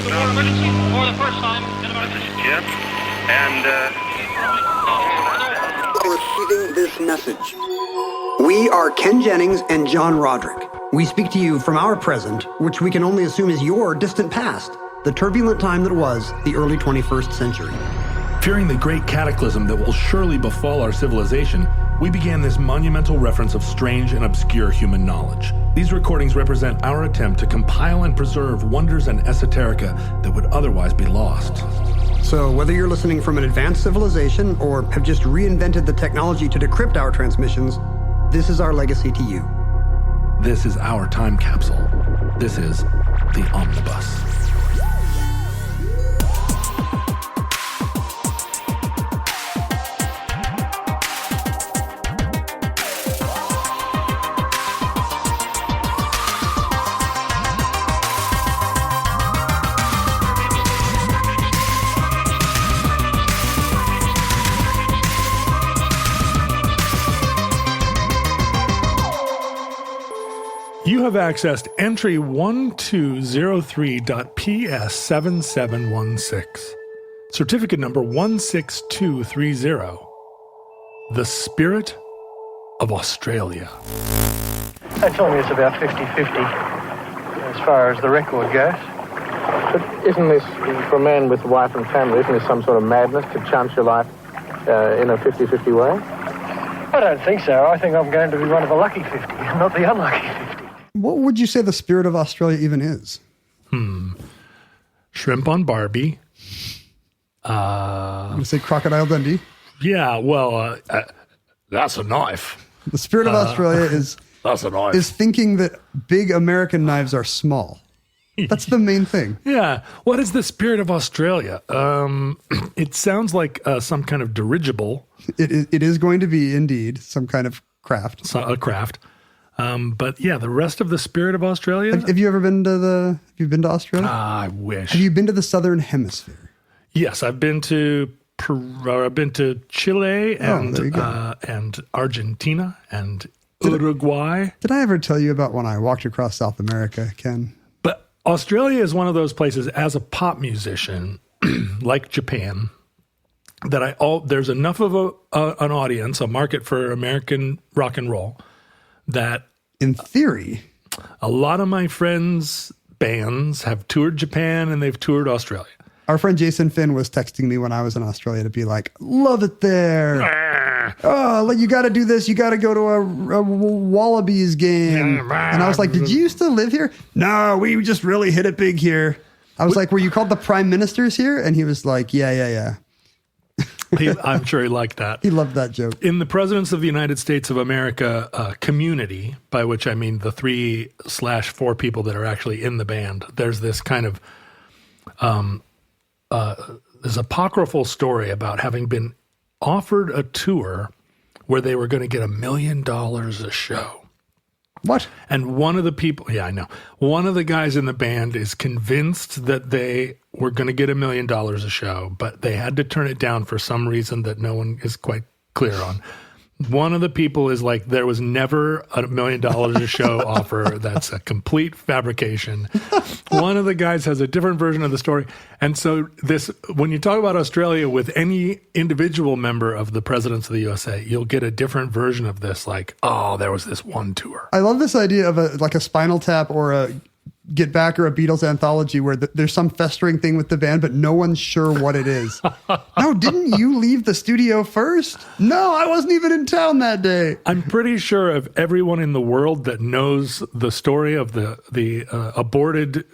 emergency for the first time in about... This is Jim, and receiving this message. We are Ken Jennings and John Roderick. We speak to you from our present, which we can only assume is your distant past, the turbulent time that was the early 21st century. Fearing the great cataclysm that will surely befall our civilization, we began this monumental reference of strange and obscure human knowledge. These recordings represent our attempt to compile and preserve wonders and esoterica that would otherwise be lost. So whether you're listening from an advanced civilization or have just reinvented the technology to decrypt our transmissions, this is our legacy to you. This is our time capsule. This is the Omnibus. You have accessed entry 1203.PS7716. Certificate number 16230. The Spirit of Australia. They tell me it's about 50-50 as far as the record goes. But isn't this, for a man with a wife and family, isn't this some sort of madness to chance your life in a 50-50 way? I don't think so. I think I'm going to be one of the lucky 50, not the unlucky 50. What would you say the spirit of Australia even is? Shrimp on Barbie. I'm going to say Crocodile Dundee. Yeah, well, that's a knife. The spirit of Australia is That's a knife. is thinking that big American knives are small. That's the main thing. Yeah. What is the spirit of Australia? It sounds like some kind of dirigible. It is going to be indeed some kind of craft. A craft. But yeah, the rest of the spirit of Australia. Have you ever been to Have you been to Australia? I wish. Have you been to the Southern Hemisphere? Yes, I've been to I've been to Chile and Argentina and Uruguay. Did I ever tell you about when I walked across South America, Ken? But Australia is one of those places as a pop musician, like Japan, that there's enough of an audience, a market for American rock and roll, that in theory, a lot of my friends' bands have toured Japan and they've toured Australia. Our friend Jason Finn was texting me when I was in Australia to be like, love it there. Oh, you got to do this. You got to go to a Wallabies game. And I was like, did you used to live here? No, we just really hit it big here. I was like, were you called the prime ministers here? And he was like, yeah. I'm sure he liked that. He loved that joke. In the Presidents of the United States of America community, by which I mean the 3/4 people that are actually in the band, there's this kind of this apocryphal story about having been offered a tour where they were going to get $1 million a show. What? And one of the people, yeah, I know. One of the guys in the band is convinced that they were going to get $1 million a show, but they had to turn it down for some reason that no one is quite clear on. One of the people is like, there was never $1 million a show offer. That's a complete fabrication. One of the guys has a different version of the story. And so when you talk about Australia with any individual member of the presidents of the USA, you'll get a different version of this. Like, oh, there was this one tour. I love this idea of a Spinal Tap or a Get Back or a Beatles anthology where there's some festering thing with the band, but no one's sure what it is. No, didn't you leave the studio first? No, I wasn't even in town that day. I'm pretty sure of everyone in the world that knows the story of the aborted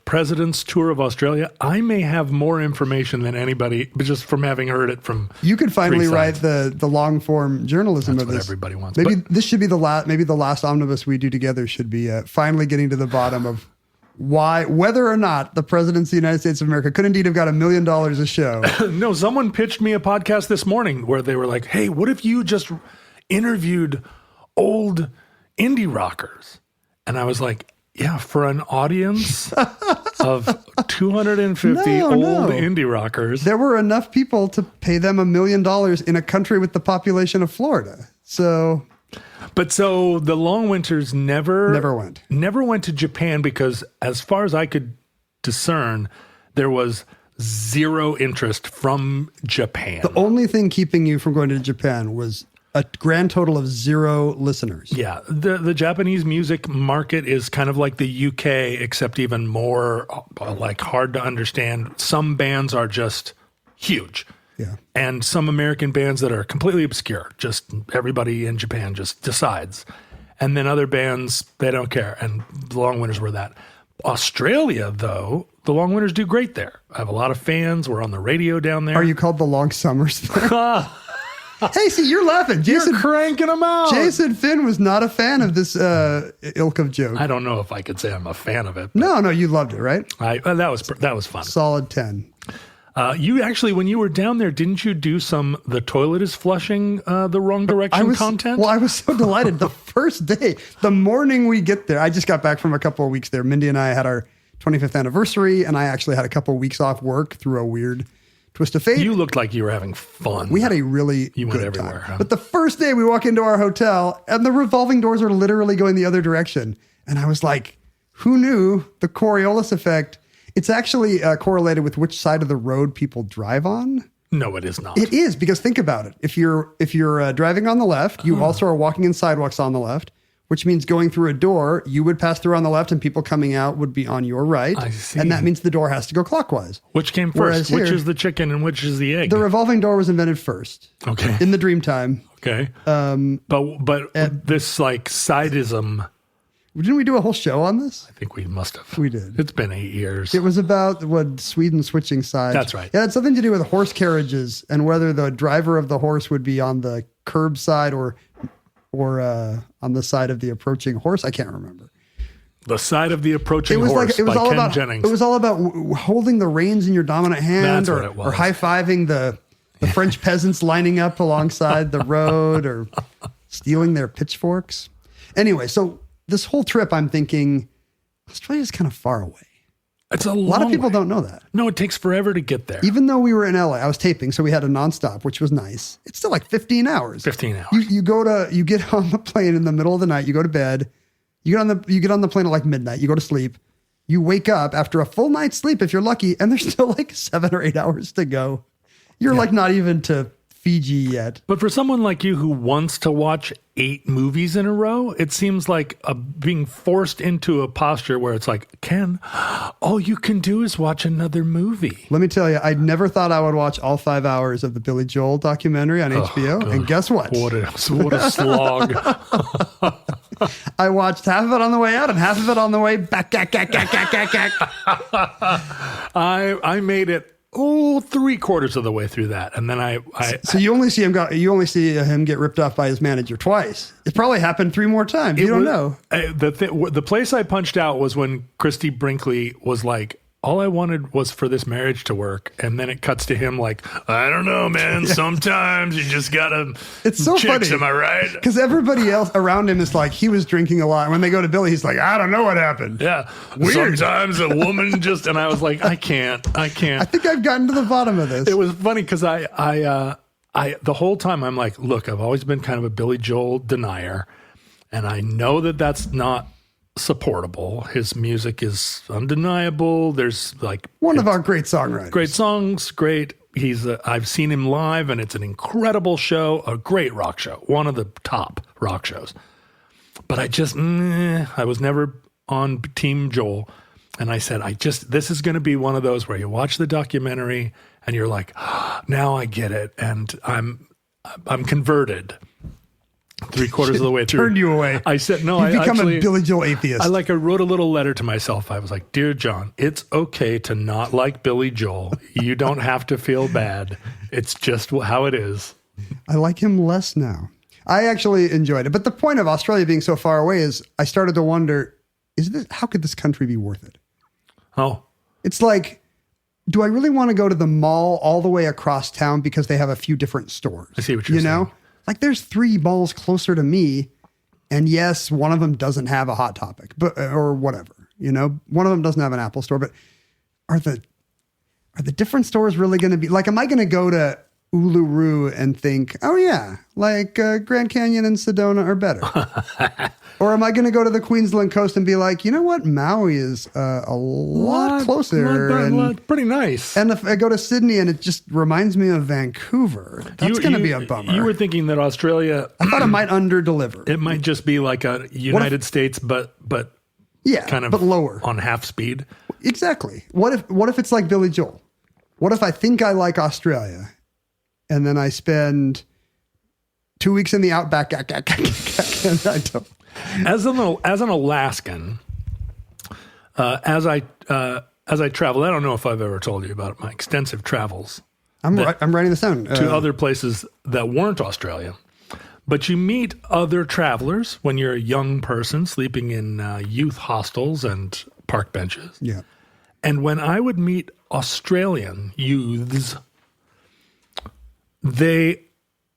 President's Tour of Australia, I may have more information than anybody just from having heard it from. You could finally write the long form journalism That's of what this. Everybody wants. Maybe this should be the last. Maybe the last omnibus we do together should be finally getting to the bottom of whether or not the presidents of the United States of America could indeed have got $1 million a show. No, someone pitched me a podcast this morning where they were like, "Hey, what if you just interviewed old indie rockers?" And I was like, yeah, for an audience of 250 old indie rockers. There were enough people to pay them $1 million in a country with the population of Florida. So the Long Winters never went to Japan because as far as I could discern, there was zero interest from Japan. The only thing keeping you from going to Japan was a grand total of 0 listeners. Yeah, the Japanese music market is kind of like the UK, except even more like hard to understand. Some bands are just huge. Yeah. And some American bands that are completely obscure. Just everybody in Japan just decides. And then other bands, they don't care. And the Long Winters were that. Australia, though, the Long Winters do great there. I have a lot of fans. We're on the radio down there. Are you called the Long Summers there? Hey, see, you're laughing. You're cranking them out. Jason Finn was not a fan of this ilk of joke. I don't know if I could say I'm a fan of it. No, you loved it, right? That was fun. Solid 10. You actually, when you were down there, didn't you do the toilet is flushing the wrong direction content? Well, I was so delighted. The first day, the morning we get there, I just got back from a couple of weeks there. Mindy and I had our 25th anniversary, and I actually had a couple of weeks off work through a weird twist of fate. You looked like you were having fun. We had a really You good went everywhere, time. huh? But the first day we walk into our hotel, and the revolving doors are literally going the other direction. And I was like, who knew the Coriolis effect? It's actually correlated with which side of the road people drive on. No, it is not. It is, because think about it. If you're driving on the left, you also are walking in sidewalks on the left, which means going through a door, you would pass through on the left and people coming out would be on your right. I see. And that means the door has to go clockwise. Which came Whereas first? Which here, is the chicken and which is the egg? the revolving door was invented first. Okay. In the dream time. Okay. But this like sidism, Didn't we do a whole show on this? I think we must have. We did. It's been 8 years. It was about Sweden switching sides. That's right. It had something to do with horse carriages and whether the driver of the horse would be on the curb side or on the side of the approaching horse. I can't remember. The side of the approaching horse by Ken Jennings. It was all about holding the reins in your dominant hand, That's what it was. or high-fiving the French peasants lining up alongside the road, or stealing their pitchforks. Anyway, so this whole trip, I'm thinking, Australia's kind of far away. It's a lot of people don't know that. No, it takes forever to get there. Even though we were in LA, I was taping, so we had a nonstop, which was nice. It's still like 15 hours. 15 hours. You get on the plane in the middle of the night. You go to bed. You get on the plane at like midnight. You go to sleep. You wake up after a full night's sleep if you're lucky, and there's still like 7 or 8 hours to go. You're like not even to Fiji yet. But for someone like you who wants to watch 8 movies in a row, it seems like being forced into a posture where it's like, Ken, all you can do is watch another movie. Let me tell you, I never thought I would watch all 5 hours of the Billy Joel documentary on HBO. And guess what? What a slog. I watched half of it on the way out and half of it on the way back. I made it 3/4 of the way through that, and then So you only see him get ripped off by his manager twice. It probably happened 3 more times. You don't know. The place I punched out was when Christy Brinkley was like, all I wanted was for this marriage to work. And then it cuts to him like, I don't know, man. Yeah. Sometimes you just gotta It's so chicks, funny. am I right? Because everybody else around him is like, he was drinking a lot. When they go to Billy, he's like, I don't know what happened. Yeah. Weird. Sometimes a woman just, and I was like, I can't. I think I've gotten to the bottom of this. It was funny because I the whole time I'm like, look, I've always been kind of a Billy Joel denier. And I know that that's not supportable. His music is undeniable. There's like one of our great songwriters. Great songs, great. I've seen him live and it's an incredible show, a great rock show, one of the top rock shows. But I was never on Team Joel. And I said, this is going to be one of those where you watch the documentary and you're like, now I get it. And I'm converted. 3/4 of the way through. Turned you away. I said, no, You've become a Billy Joel atheist. I wrote a little letter to myself. I was like, Dear John, it's okay to not like Billy Joel. You don't have to feel bad. It's just how it is. I like him less now. I actually enjoyed it. But the point of Australia being so far away is I started to wonder, how could this country be worth it? Oh. It's like, do I really want to go to the mall all the way across town because they have a few different stores? I see what you're saying. Like there's 3 malls closer to me, and yes, one of them doesn't have a Hot Topic, or whatever. One of them doesn't have an Apple store. But are the different stores really going to be like? Am I going to go to Uluru and think, oh yeah, like Grand Canyon and Sedona are better? Or am I going to go to the Queensland coast and be like, you know what, Maui is a lot closer and pretty nice. And if I go to Sydney and it just reminds me of Vancouver, that's going to be a bummer. You were thinking that Australia, I thought it might underdeliver. it might just be like a United States, but yeah, kind of but lower on half speed. Exactly. What if it's like Billy Joel? What if I think I like Australia, and then I spend 2 weeks in the outback, and I don't. As an Alaskan, as I travel, I don't know if I've ever told you about my extensive travels. I'm writing this down to other places that weren't Australia. But you meet other travelers when you're a young person sleeping in youth hostels and park benches. Yeah. And when I would meet Australian youths, they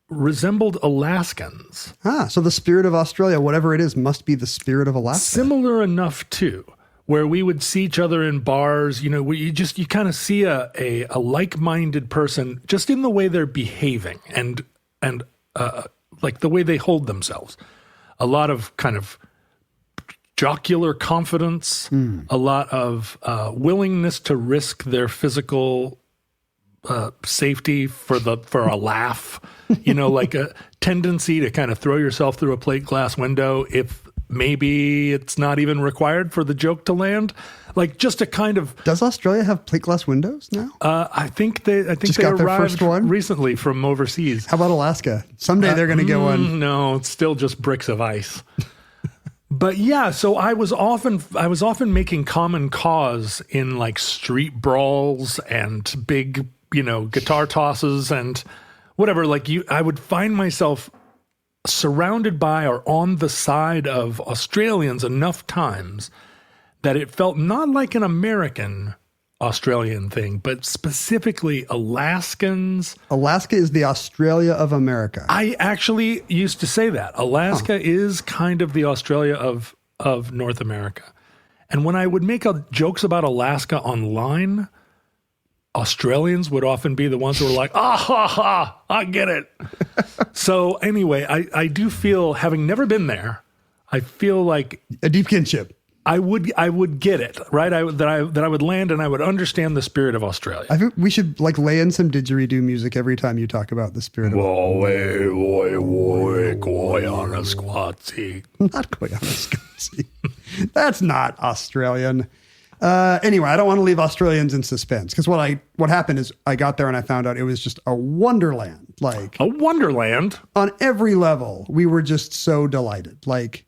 resembled Alaskans. So the spirit of Australia, whatever it is, must be the spirit of Alaska. Similar enough too, where we would see each other in bars, you know, where you kind of see a like-minded person just in the way they're behaving and like the way they hold themselves. A lot of kind of jocular confidence, a lot of willingness to risk their physical safety for a laugh, you know, like a tendency to kind of throw yourself through a plate glass window if maybe it's not even required for the joke to land. Like just a kind of. Does Australia have plate glass windows now? I think they got their arrived first one recently from overseas. How about Alaska? Someday they're going to get one. No, it's still just bricks of ice. But yeah, so I was often making common cause in like street brawls and big, you know, guitar tosses and whatever. Like I would find myself surrounded by or on the side of Australians enough times that it felt not like an American Australian thing, but specifically Alaskans. Alaska is the Australia of America. I actually used to say that. Alaska is kind of the Australia of North America. And when I would make jokes about Alaska online, Australians would often be the ones who were like, I get it. So anyway, I do feel, having never been there, I feel like a deep kinship. I would get it, right? That I would land and I would understand the spirit of Australia. I think we should like lay in some didgeridoo music every time you talk about the spirit of Australia. Not Goyana. That's not Australian. Anyway, I don't want to leave Australians in suspense because what happened is I got there and I found out it was just a wonderland. Like a wonderland on every level. We were just so delighted. Like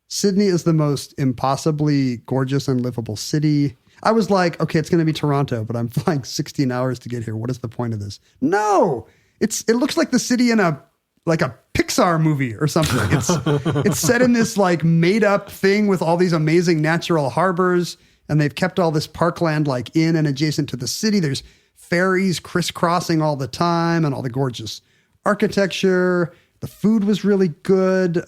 Sydney is the most impossibly gorgeous and livable city. I was like, okay, it's going to be Toronto, but I'm flying 16 hours to get here. What is the point of this? No, it looks like the city in a Pixar movie or something. It's set in this like made up thing with all these amazing natural harbors. And they've kept all this parkland like in and adjacent to the city. There's ferries crisscrossing all the time and all the gorgeous architecture. The food was really good.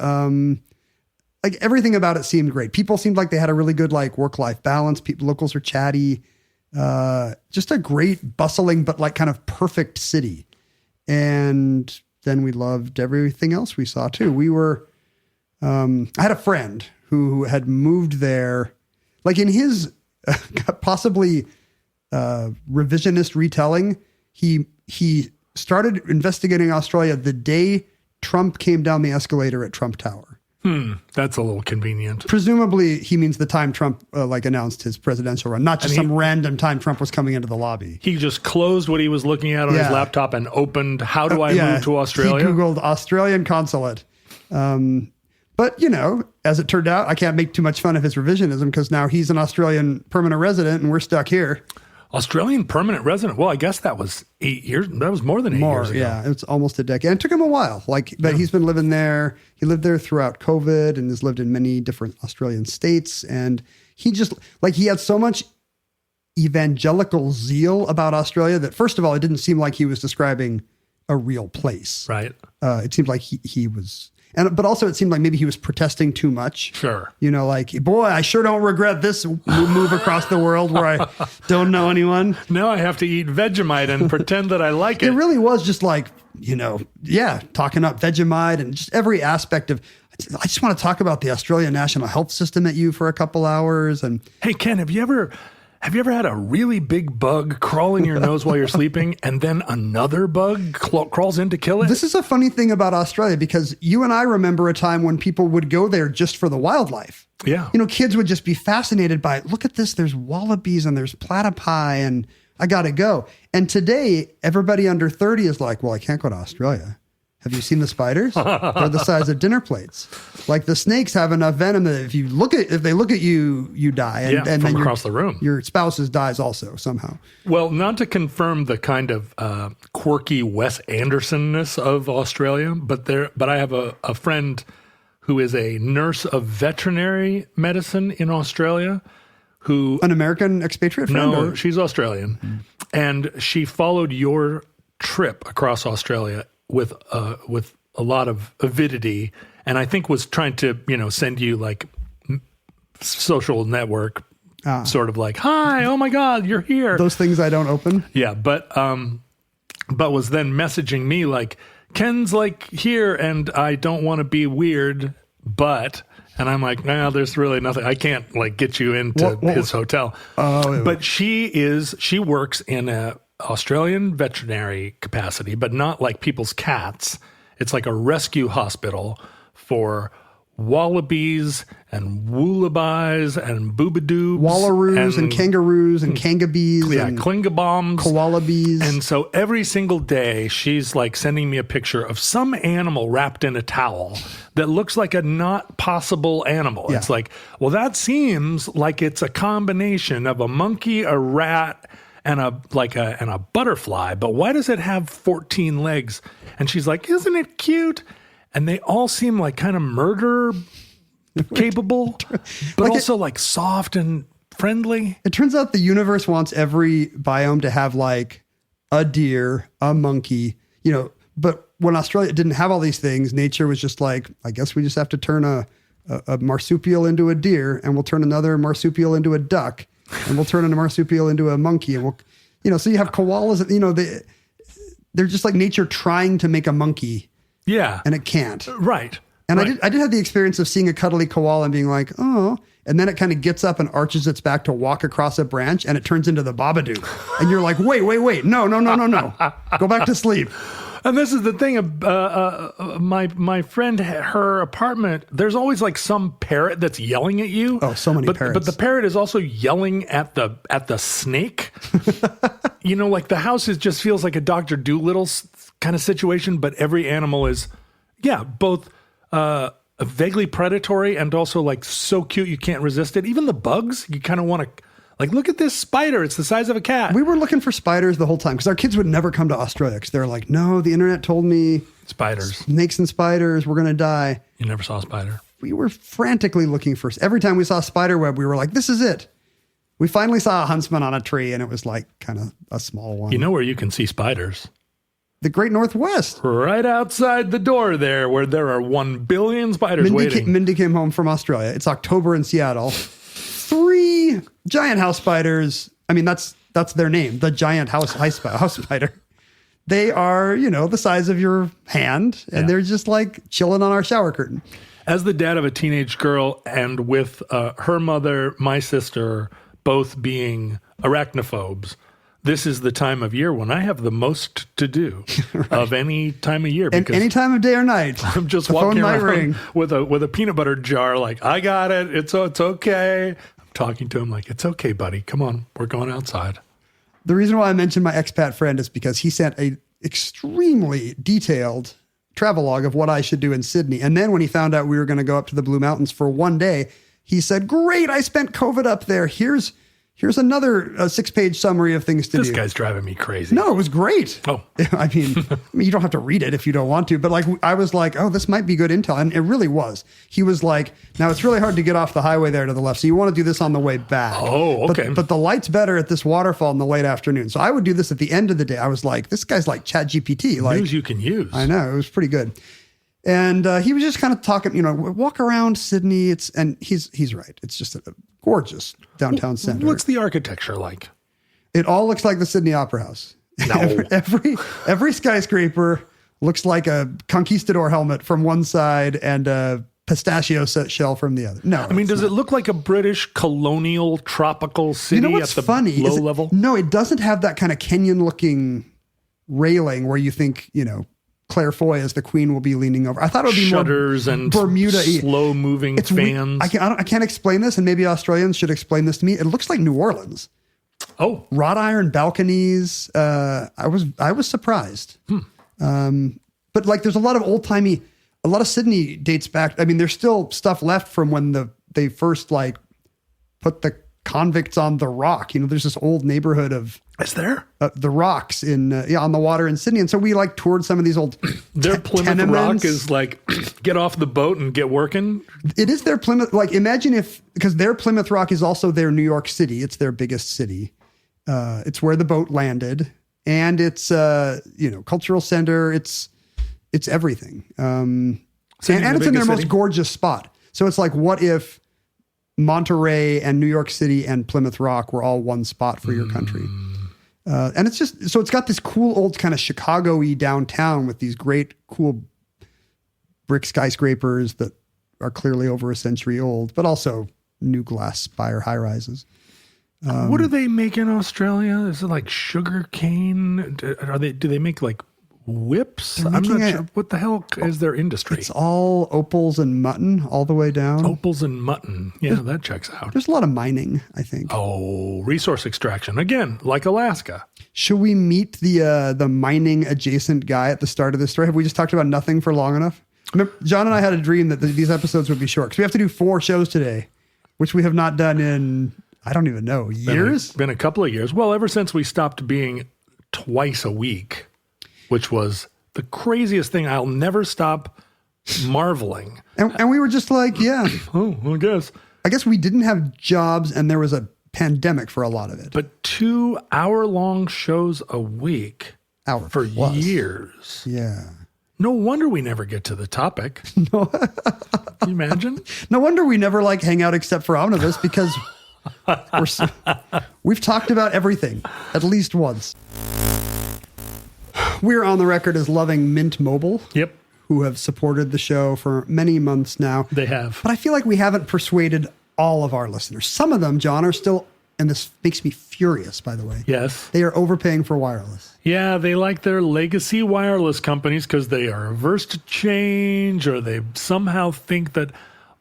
Like everything about it seemed great. People seemed like they had a really good like work-life balance. Locals are chatty. Just a great bustling, but like kind of perfect city. And then we loved everything else we saw too. We were, I had a friend who had moved there. Like in his possibly revisionist retelling, he started investigating Australia the day Trump came down the escalator at Trump Tower. That's a little convenient. Presumably, he means the time Trump announced his presidential run, not just some random time Trump was coming into the lobby. He just closed what he was looking at on his laptop and opened, how do I move to Australia? He Googled Australian consulate. But, you know, as it turned out, I can't make too much fun of his revisionism because now he's an Australian permanent resident and we're stuck here. Australian permanent resident? Well, I guess that was 8 years. That was more than 8 years ago. Yeah, it's almost a decade. And it took him a while. But he's been living there. He lived there throughout COVID and has lived in many different Australian states. And he just, like, he had so much evangelical zeal about Australia that, first of all, it didn't seem like he was describing a real place. Right. It seemed like he was... But also it seemed like maybe he was protesting too much. Sure. You know, like, boy, I sure don't regret this move across the world where I don't know anyone. Now I have to eat Vegemite and pretend that I like it. It really was just like, you know, talking up Vegemite and just every aspect of, I just want to talk about the Australian National Health System at you for a couple hours. And hey, Ken, have you ever had a really big bug crawl in your nose while you're sleeping and then another bug crawls in to kill it? This is a funny thing about Australia because you and I remember a time when people would go there just for the wildlife. Yeah. You know, kids would just be fascinated by, look at this, there's wallabies and there's platypi and I got to go. And today, everybody under 30 is like, well, I can't go to Australia. Have you seen the spiders? They're the size of dinner plates. Like the snakes have enough venom that if they look at you, you die. And from then across the room. Your spouse dies also somehow. Well, not to confirm the kind of quirky Wes Anderson-ness of Australia, but I have a friend who is a nurse of veterinary medicine in Australia. An American expatriate friend? No, she's Australian. And she followed your trip across Australia with a lot of avidity, and I think was trying to, you know, send you like social network, sort of like, hi, oh my God, you're here. Those things I don't open. Yeah, but was then messaging me like, Ken's like here, and I don't want to be weird, but. And I'm like, no, there's really nothing. I can't like get you into his hotel. But she works in a Australian veterinary capacity, but not like people's cats. It's like a rescue hospital for wallabies and woolabis and boobadoobs. Wallaroos and kangaroos and kangabees. Yeah, and klingabombs. Koalabees. And so every single day, she's like sending me a picture of some animal wrapped in a towel that looks like a not possible animal. Yeah. It's like, well, that seems like it's a combination of a monkey, a rat, and a butterfly. But why does it have 14 legs? And she's like, isn't it cute? And they all seem like kind of murder capable, but like also like soft and friendly. It turns out the universe wants every biome to have like a deer, a monkey, you know, but when Australia didn't have all these things, nature was just like, I guess we just have to turn a marsupial into a deer, and we'll turn another marsupial into a duck, and we'll turn a marsupial into a monkey. And we'll, you know, so you have koalas, you know, they're just like nature trying to make a monkey. Yeah. And it can't. Right. And right. I did have the experience of seeing a cuddly koala and being like, oh, and then it kind of gets up and arches its back to walk across a branch and it turns into the Babadook. And you're like, wait. No. Go back to sleep. And this is the thing, my friend, her apartment, there's always like some parrot that's yelling at you. Oh, so many parrots. But the parrot is also yelling at the snake. You know, like the house just feels like a Dr. Dolittle kind of situation, but every animal is, both vaguely predatory and also like so cute you can't resist it. Even the bugs, you kind of want to, like, look at this spider. It's the size of a cat. We were looking for spiders the whole time because our kids would never come to Australia because they're like, no, the internet told me spiders, snakes and spiders, we're going to die. You never saw a spider. We were frantically looking for, every time we saw a spider web, we were like, this is it. We finally saw a huntsman on a tree and it was like kind of a small one. You know where you can see spiders? The Great Northwest. Right outside the door there, where there are 1 billion spiders waiting. Mindy came home from Australia. It's October in Seattle. 3 giant house spiders. I mean, that's their name, the giant house spider. They are, you know, the size of your hand, and they're just like chilling on our shower curtain. As the dad of a teenage girl, and with her mother, my sister, both being arachnophobes, this is the time of year when I have the most to do of any time of year. Because any time of day or night. I'm just walking around with a peanut butter jar like, I got it. It's okay. I'm talking to him like, it's okay, buddy. Come on. We're going outside. The reason why I mentioned my expat friend is because he sent a extremely detailed travelogue of what I should do in Sydney. And then when he found out we were going to go up to the Blue Mountains for one day, he said, great, I spent COVID up there. Here's another 6-page summary of things to do. This guy's driving me crazy. No, it was great. Oh. I mean, you don't have to read it if you don't want to, but like, I was like, oh, this might be good intel. And it really was. He was like, now it's really hard to get off the highway there to the left. So you want to do this on the way back. Oh, okay. But the light's better at this waterfall in the late afternoon. So I would do this at the end of the day. I was like, this guy's like ChatGPT. Like, news you can use. I know. It was pretty good. And he was just kind of talking, walk around Sydney. And he's right. It's just a gorgeous downtown center. What's the architecture like? It all looks like the Sydney Opera House. No. every skyscraper looks like a conquistador helmet from one side and a pistachio shell from the other. No, I mean, does it look like a British colonial tropical city what's at the funny low level? No, it doesn't have that kind of Kenyan-looking railing where you think, Claire Foy as the queen will be leaning over. I thought it would be Shutters more and Bermuda, slow-moving fans. I can't explain this, and maybe Australians should explain this to me. It looks like New Orleans. Oh, Wrought iron balconies. I was surprised. But like, there's a lot of old-timey. A lot of Sydney dates back. I mean, there's still stuff left from when they first like put the convicts on the Rock. There's this old neighborhood of. Is there? The Rocks on the water in Sydney. And so we like toured some of these old Their Plymouth tenements. Rock is like, get off the boat and get working. It is their Plymouth. Like, imagine because their Plymouth Rock is also their New York City. It's their biggest city. It's where the boat landed. And it's, cultural center. It's everything. And it's in their most gorgeous spot. So it's like, what if Monterey and New York City and Plymouth Rock were all one spot for your country? And it's just, so it's got this cool old kind of Chicago-y downtown with these great, cool brick skyscrapers that are clearly over a century old, but also new glass spire high-rises. What do they make in Australia? Is it like sugar cane? Do they make like whips? I'm not sure. What the hell is their industry? It's all opals and mutton all the way down. Opals and mutton. Yeah, that checks out. There's a lot of mining, I think. Oh, resource extraction. Again, like Alaska. Should we meet the mining adjacent guy at the start of this story? Have we just talked about nothing for long enough? Remember, John and I had a dream that these episodes would be short because we have to do 4 shows today, which we have not done in, I don't even know, years? Been a couple of years. Well, ever since we stopped being twice a week, which was the craziest thing. I'll never stop marveling. And we were just like, yeah. Oh, I guess we didn't have jobs and there was a pandemic for a lot of it. But 2 hour-long shows a week for years. Yeah. No wonder we never get to the topic. No. Can you imagine? No wonder we never hang out except for Omnibus because we've talked about everything at least once. We're on the record as loving Mint Mobile. Yep. Who have supported the show for many months now. They have. But I feel like we haven't persuaded all of our listeners. Some of them, John, are still, and this makes me furious, by the way. Yes. They are overpaying for wireless. Yeah, they like their legacy wireless companies because they are averse to change, or they somehow think that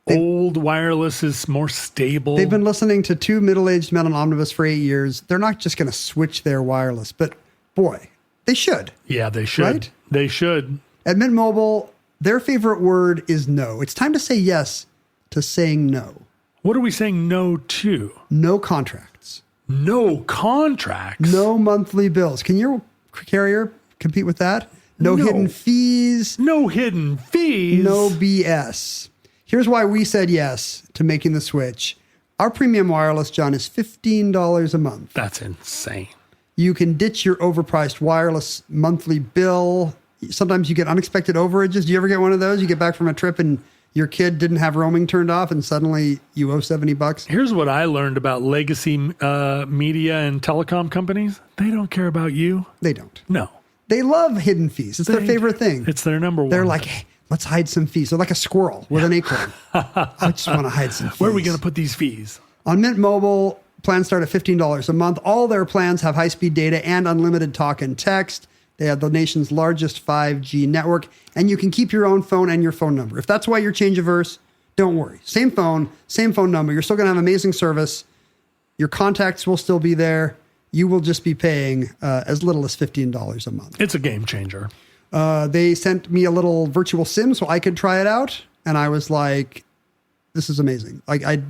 old wireless is more stable. They've been listening to 2 middle-aged men on Omnibus for 8 years. They're not just going to switch their wireless, but boy, they should. Yeah, they should. Right? They should. At Mint Mobile, their favorite word is no. It's time to say yes to saying no. What are we saying no to? No contracts. No contracts? No monthly bills. Can your carrier compete with that? No hidden fees. No hidden fees? No BS. Here's why we said yes to making the switch. Our premium wireless, John, is $15 a month. That's insane. You can ditch your overpriced wireless monthly bill. Sometimes you get unexpected overages. Do you ever get one of those? You get back from a trip and your kid didn't have roaming turned off and suddenly you owe $70. Here's what I learned about legacy media and telecom companies. They don't care about you. They don't. No. They love hidden fees. It's their favorite thing. It's their number one. They're like, hey, let's hide some fees. They're like a squirrel with an acorn. I just want to hide some fees. Where are we going to put these fees? On Mint Mobile, plans start at $15 a month. All their plans have high-speed data and unlimited talk and text. They have the nation's largest 5G network, and you can keep your own phone and your phone number. If that's why you're change averse, don't worry. Same phone number. You're still going to have amazing service. Your contacts will still be there. You will just be paying as little as $15 a month. It's a game changer. They sent me a little virtual SIM so I could try it out, and I was like, this is amazing. Like I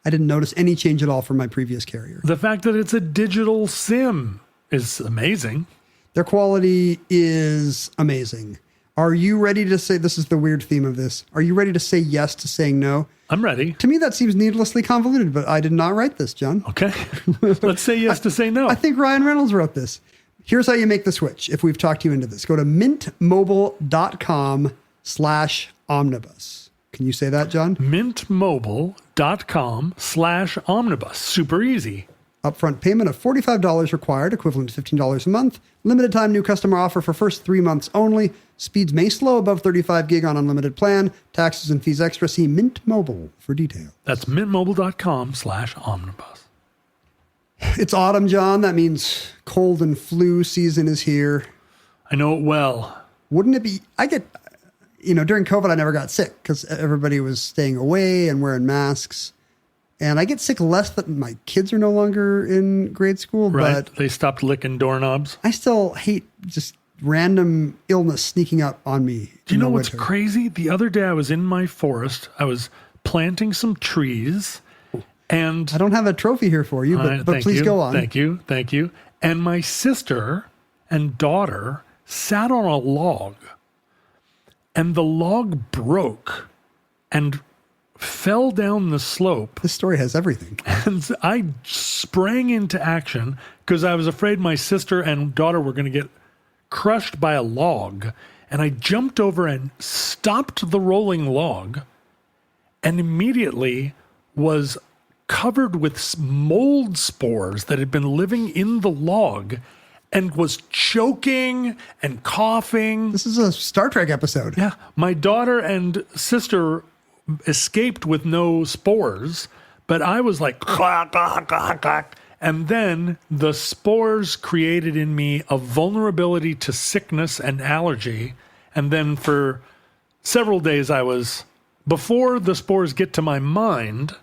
didn't notice any change at all from my previous carrier. The fact that it's a digital SIM is amazing. Their quality is amazing. Are you ready to say, this is the weird theme of this, are you ready to say yes to saying no? I'm ready. To me, that seems needlessly convoluted, but I did not write this, John. Okay. Let's say yes to say no. I think Ryan Reynolds wrote this. Here's how you make the switch if we've talked you into this. Go to mintmobile.com/yes mintmobile.com/omnibus. Can you say that, John? mintmobile.com/omnibus. Super easy. Upfront payment of $45 required, equivalent to $15 a month. Limited time new customer offer for first 3 months only. Speeds may slow above 35 gig on unlimited plan. Taxes and fees extra. See Mint Mobile for details. That's mintmobile.com/omnibus. It's autumn, John. That means cold and flu season is here. I know it well. Wouldn't it be? During COVID, I never got sick because everybody was staying away and wearing masks. And I get sick less than my kids are no longer in grade school. Right. But They stopped licking doorknobs. I still hate just random illness sneaking up on me. Do you know what's crazy? The other day I was in my forest. I was planting some trees. And I don't have a trophy here for you, but please go on. Thank you. And my sister and daughter sat on a log. And the log broke and fell down the slope. This story has everything. And I sprang into action because I was afraid my sister and daughter were going to get crushed by a log. And I jumped over and stopped the rolling log and immediately was covered with mold spores that had been living in the log and was choking and coughing. This is a Star Trek episode. Yeah. My daughter and sister escaped with no spores, but I was like, clack, clack, clack, clack. And then the spores created in me a vulnerability to sickness and allergy. And then for several days before the spores get to my mind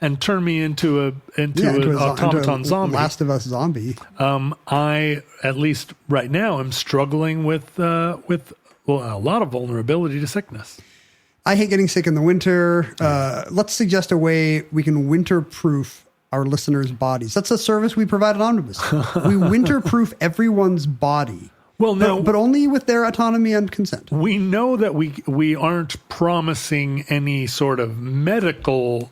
and turn me into an automaton zombie. Last of Us zombie. I, at least right now, am struggling with a lot of vulnerability to sickness. I hate getting sick in the winter. Let's suggest a way we can winter-proof our listeners' bodies. That's a service we provide at Omnibus. We winter-proof everyone's body. Well, no, but only with their autonomy and consent. We know that we aren't promising any sort of medical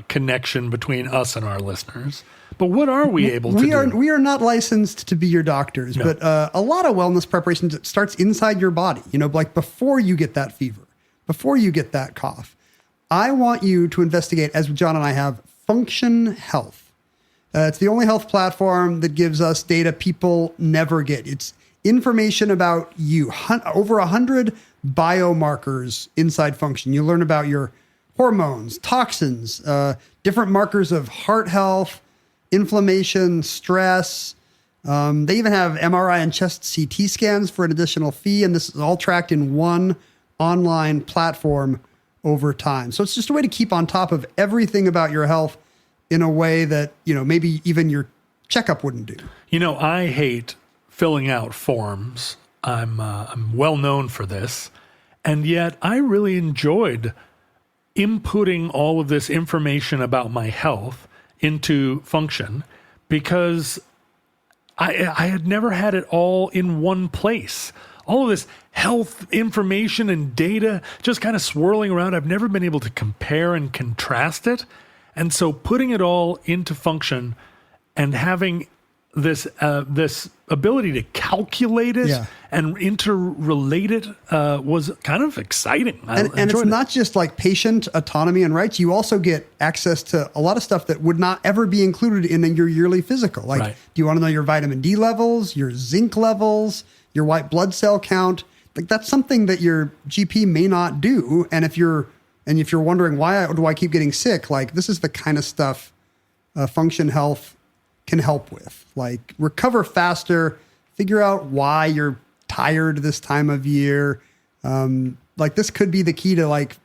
connection between us and our listeners. But what are we able to do? We are not licensed to be your doctors, but a lot of wellness preparation starts inside your body. Like before you get that fever, before you get that cough. I want you to investigate, as John and I have, Function Health. It's the only health platform that gives us data people never get. It's information about you, over 100 biomarkers inside Function. You learn about your hormones, toxins, different markers of heart health, inflammation, stress. They even have MRI and chest CT scans for an additional fee, and this is all tracked in one online platform over time. So it's just a way to keep on top of everything about your health in a way that, maybe even your checkup wouldn't do. I hate filling out forms. I'm well known for this. And yet I really enjoyed inputting all of this information about my health into Function because I had never had it all in one place. All of this health information and data just kind of swirling around. I've never been able to compare and contrast it. And so putting it all into Function and having this ability to calculate it and interrelate it was kind of exciting. And it's not just like patient autonomy and rights. You also get access to a lot of stuff that would not ever be included in your yearly physical. Like, do you want to know your vitamin D levels, your zinc levels, your white blood cell count? Like that's something that your GP may not do. And if you're wondering why do I keep getting sick, like this is the kind of stuff Function Health can help with. Like recover faster, figure out why you're tired this time of year. Like this could be the key to like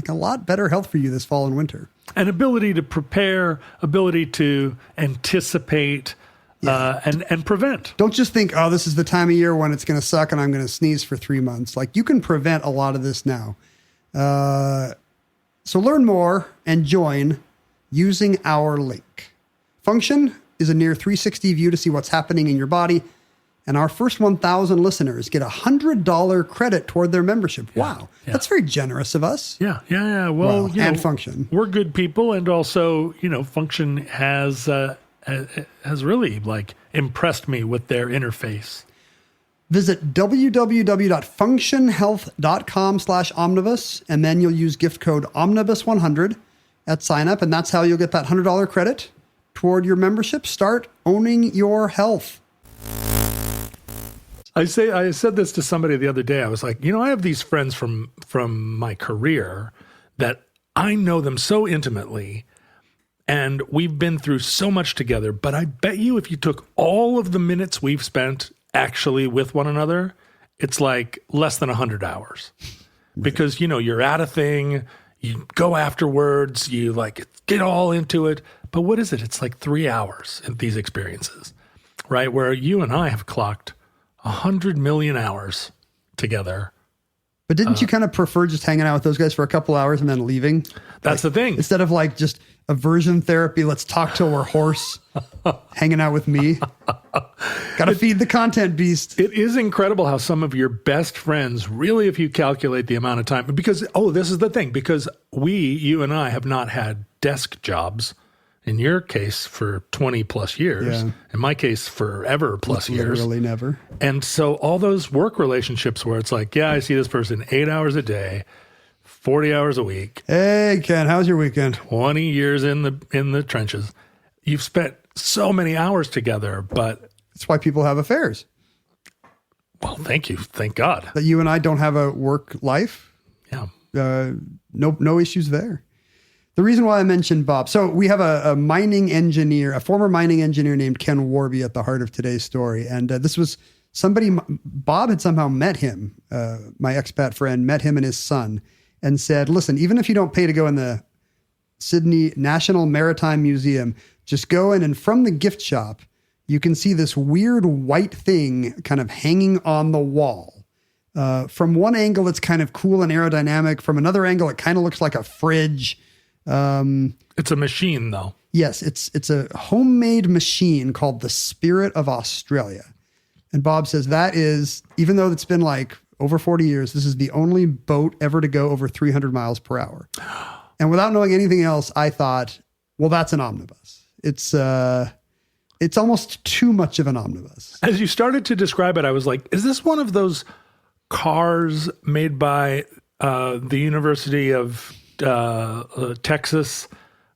a lot better health for you this fall and winter. An ability to prepare, ability to anticipate, and prevent. Don't just think, oh, this is the time of year when it's going to suck and I'm going to sneeze for 3 months. Like you can prevent a lot of this now. So learn more and join using our link. Function is a near 360 view to see what's happening in your body. And our first 1,000 listeners get $100 credit toward their membership. Wow. That's very generous of us. Yeah. Well, and Function. We're good people. And also, Function has really like impressed me with their interface. Visit www.functionhealth.com/omnibus, and then you'll use gift code omnibus100 at sign up, and that's how you'll get that $100 credit toward your membership. Start owning your health. I said this to somebody the other day. I was like, I have these friends from my career that I know them so intimately, and we've been through so much together. But I bet you if you took all of the minutes we've spent actually with one another, it's like less than 100 hours. Because, you're at a thing, you go afterwards, you like get all into it. But what is it? It's like 3 hours in these experiences, right? Where you and I have clocked 100 million hours together. But didn't you kind of prefer just hanging out with those guys for a couple hours and then leaving? That's the thing. Instead of like just aversion therapy, let's talk till we're hoarse, hanging out with me. Got to feed the content beast. It is incredible how some of your best friends, really, if you calculate the amount of time, because, this is the thing, because you and I have not had desk jobs. In your case, for 20 plus years. Yeah. In my case, forever plus years. Literally never. And so all those work relationships where it's like, I see this person 8 hours a day, 40 hours a week. Hey, Ken, how's your weekend? 20 years in the trenches. You've spent so many hours together, but... That's why people have affairs. Well, thank you. Thank God. That you and I don't have a work life. Yeah. No issues there. The reason why I mentioned Bob, so we have a former mining engineer named Ken Warby at the heart of today's story. And this was somebody, Bob had somehow met him, my expat friend, met him and his son and said, listen, even if you don't pay to go in the Sydney National Maritime Museum, just go in and from the gift shop, you can see this weird white thing kind of hanging on the wall. From one angle, it's kind of cool and aerodynamic. From another angle, it kind of looks like a fridge. It's a machine, though. Yes, it's a homemade machine called the Spirit of Australia. And Bob says that is, even though it's been like over 40 years, this is the only boat ever to go over 300 miles per hour. And without knowing anything else, I thought, well, that's an omnibus. It's almost too much of an omnibus. As you started to describe it, I was like, is this one of those cars made by the University of Texas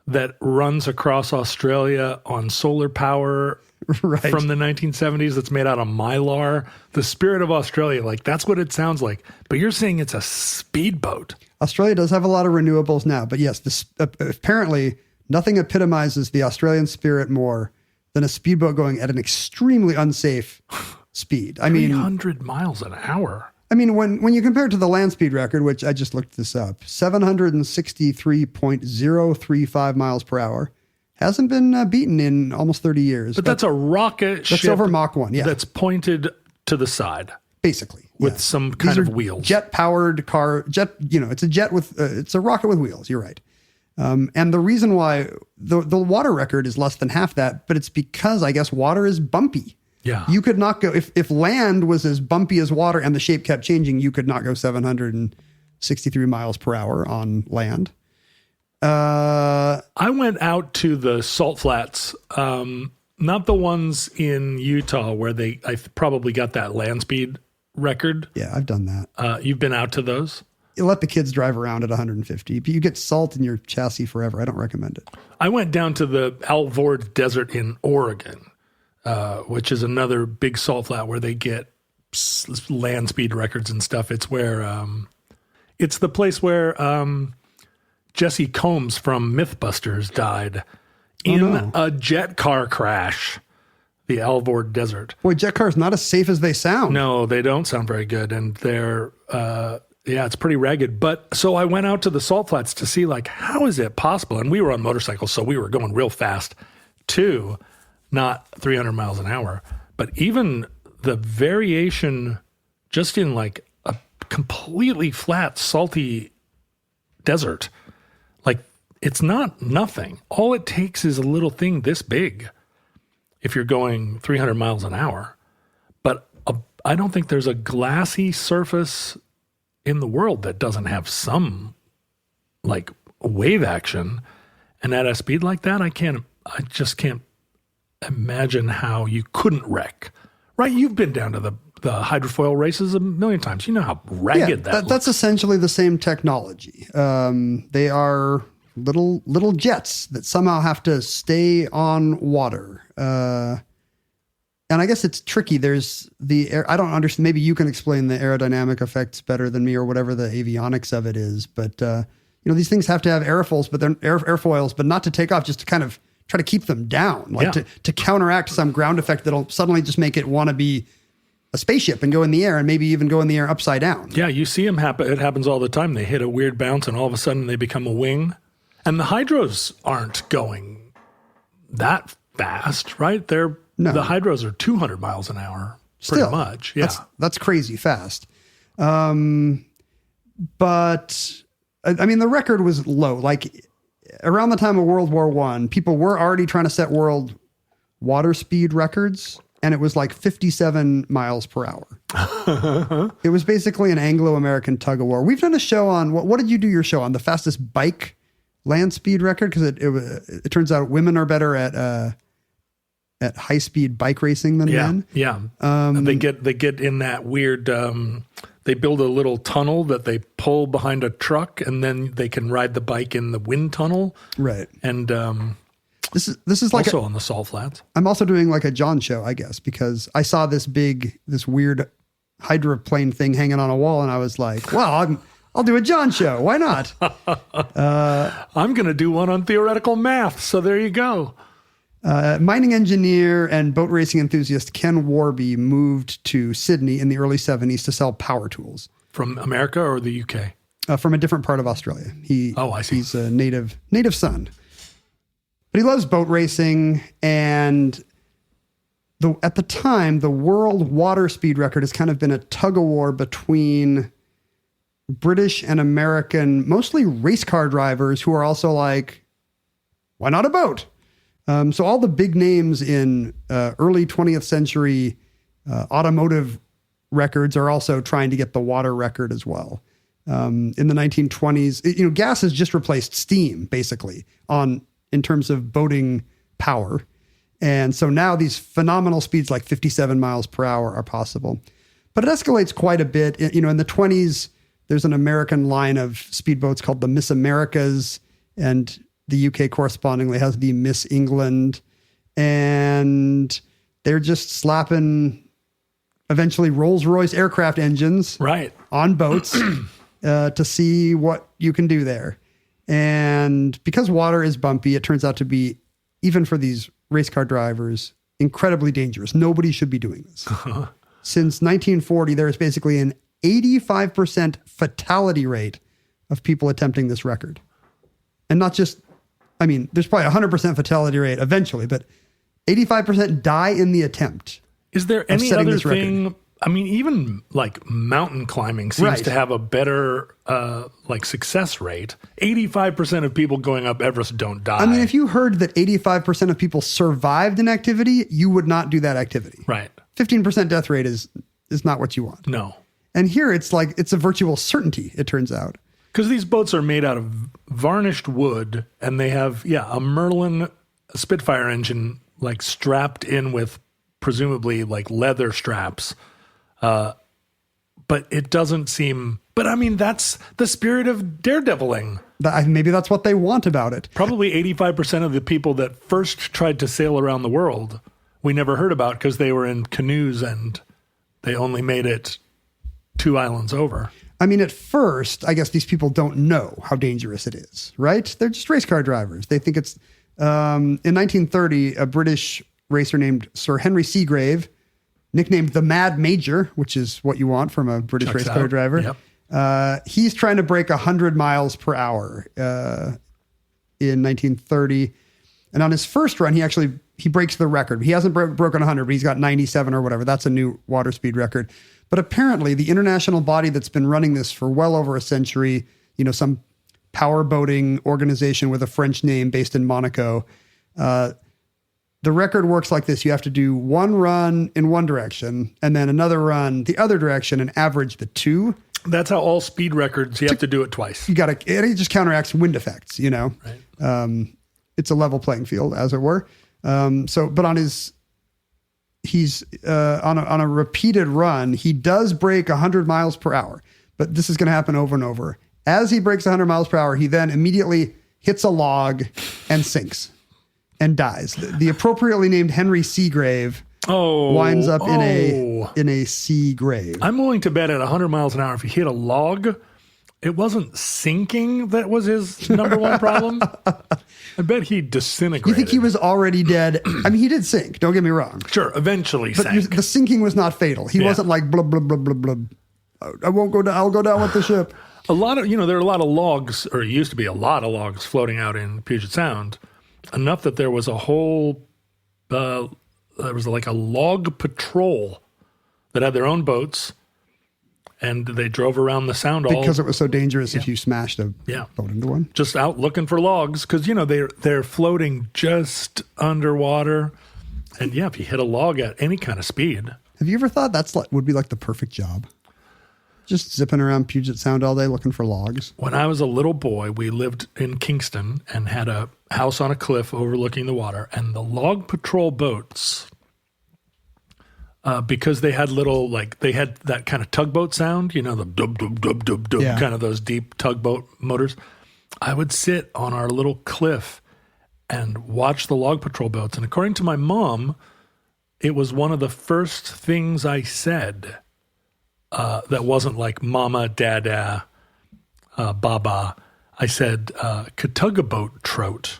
that runs across Australia on solar power right. from the 1970s that's made out of Mylar? The Spirit of Australia, like that's what it sounds like. But you're saying it's a speedboat. Australia does have a lot of renewables now, but yes, apparently nothing epitomizes the Australian spirit more than a speedboat going at an extremely unsafe speed. I mean, 300 miles an hour. I mean, when you compare it to the land speed record, which I just looked this up, 763.035 miles per hour, hasn't been beaten in almost 30 years. But that's a rocket ship. That's over Mach 1, yeah. That's pointed to the side. Basically. With some kind of wheels. Jet-powered car, it's a jet with, it's a rocket with wheels, you're right. And the reason why the water record is less than half that, but it's because I guess water is bumpy. Yeah. You could not go, if land was as bumpy as water and the shape kept changing, you could not go 763 miles per hour on land. I went out to the salt flats, not the ones in Utah where I probably got that land speed record. Yeah, I've done that. You've been out to those? You let the kids drive around at 150, but you get salt in your chassis forever. I don't recommend it. I went down to the Alvord Desert in Oregon. Which is another big salt flat where they get land speed records and stuff. It's where, it's the place where Jesse Combs from Mythbusters died in a jet car crash, the Alvord Desert. Boy, jet cars not as safe as they sound. No, they don't sound very good. And they're, it's pretty ragged. But so I went out to the salt flats to see like, how is it possible? And we were on motorcycles, so we were going real fast too. Not 300 miles an hour, but even the variation just in like a completely flat, salty desert, like it's not nothing. All it takes is a little thing this big if you're going 300 miles an hour. But I don't think there's a glassy surface in the world that doesn't have some like wave action. And at a speed like that, I just can't imagine how you couldn't wreck, right? You've been down to the the hydrofoil races a million times. You know how ragged that's looks. essentially the same technology. They are little jets that somehow have to stay on water. And I guess it's tricky. There's I don't understand. Maybe you can explain the aerodynamic effects better than me, or whatever the avionics of it is. But these things have to have airfoils, but they're airfoils, but not to take off, just to kind of try to keep them down, like to counteract some ground effect that'll suddenly just make it want to be a spaceship and go in the air, and maybe even go in the air upside down. Yeah, you see them happen. It happens all the time. They hit a weird bounce, and all of a sudden they become a wing. And the hydros aren't going that fast, right? The hydros are 200 miles an hour, pretty much. Yeah, that's crazy fast. But I mean, the record was low. Like around the time of World War I, people were already trying to set world water speed records, and it was like 57 miles per hour. It was basically an Anglo-American tug of war. We've done a show on what did you do your show on? The fastest bike land speed record, because it turns out women are better at high speed bike racing than men. Yeah. They get in that weird. They build a little tunnel that they pull behind a truck, and then they can ride the bike in the wind tunnel. Right. And this is like also on the salt flats. I'm also doing like a John show, I guess, because I saw this weird hydroplane thing hanging on a wall, and I was like, well, I'll do a John show. Why not? I'm going to do one on theoretical math. So there you go. Mining engineer and boat racing enthusiast Ken Warby moved to Sydney in the early 70s to sell power tools. From America or the UK? From a different part of Australia. I see. He's a native son. But he loves boat racing, and at the time, the world water speed record has kind of been a tug-of-war between British and American, mostly race car drivers who are also like, why not a boat? So all the big names in early 20th century automotive records are also trying to get the water record as well. In the 1920s, gas has just replaced steam, basically, in terms of boating power. And so now these phenomenal speeds like 57 miles per hour are possible. But it escalates quite a bit. In the 20s, there's an American line of speedboats called the Miss Americas, and the UK correspondingly has the Miss England, and they're just slapping eventually Rolls-Royce aircraft engines on boats to see what you can do there. And because water is bumpy, it turns out to be, even for these race car drivers, incredibly dangerous. Nobody should be doing this. Since 1940, there is basically an 85% fatality rate of people attempting this record. And not just, there's probably 100% fatality rate eventually, but 85% die in the attempt. Is there any other thing? Even like mountain climbing seems to have a better success rate. 85% of people going up Everest don't die. If you heard that 85% of people survived an activity, you would not do that activity. Right. 15% death rate is not what you want. No. And here it's a virtual certainty, it turns out. Because these boats are made out of varnished wood, and they have, a Merlin Spitfire engine strapped in with presumably leather straps. But it doesn't seem, that's the spirit of daredeviling. Maybe that's what they want about it. Probably 85% of the people that first tried to sail around the world, we never heard about because they were in canoes and they only made it 2 islands over. At first, I guess these people don't know how dangerous it is, right? They're just race car drivers. They think it's, in 1930, a British racer named Sir Henry Seagrave, nicknamed the Mad Major, which is what you want from a British race car driver. Yep. He's trying to break 100 miles per hour in 1930. And on his first run, he breaks the record. He hasn't broken 100, but he's got 97 or whatever. That's a new water speed record. But apparently the international body that's been running this for well over a century, some power boating organization with a French name based in Monaco, the record works like this. You have to do one run in one direction and then another run the other direction and average the two. That's how all speed records, you have to do it twice. It just counteracts wind effects, Right. It's a level playing field, as it were. But he's on a repeated run. He does break 100 miles per hour, but this is going to happen over and over. As he breaks 100 miles per hour, he then immediately hits a log and sinks and dies. The appropriately named Henry Seagrave winds up in a sea grave. I'm willing to bet at 100 miles an hour, if he hit a log, it wasn't sinking that was his number one problem. I bet he disintegrated. You think he was already dead? I mean, he did sink. Don't get me wrong. Sure, eventually but sank. The sinking was not fatal. He wasn't like blub blub blub blub blub. I won't go down. I'll go down with the ship. A lot of, there are a lot of logs, or it used to be a lot of logs floating out in Puget Sound, enough that there was a whole, there was like a log patrol that had their own boats, and they drove around the sound because it was so dangerous if you smashed a boat into one. Just out looking for logs because they're floating just underwater, and if you hit a log at any kind of speed. Have you ever thought would be like the perfect job? Just zipping around Puget Sound all day looking for logs. When I was a little boy, we lived in Kingston and had a house on a cliff overlooking the water, and the log patrol boats. Because they had they had that kind of tugboat sound, the dub, dub, dub, dub, dub, kind of those deep tugboat motors. I would sit on our little cliff and watch the log patrol boats. And according to my mom, it was one of the first things I said that wasn't like mama, dada, baba. I said Catugga trout,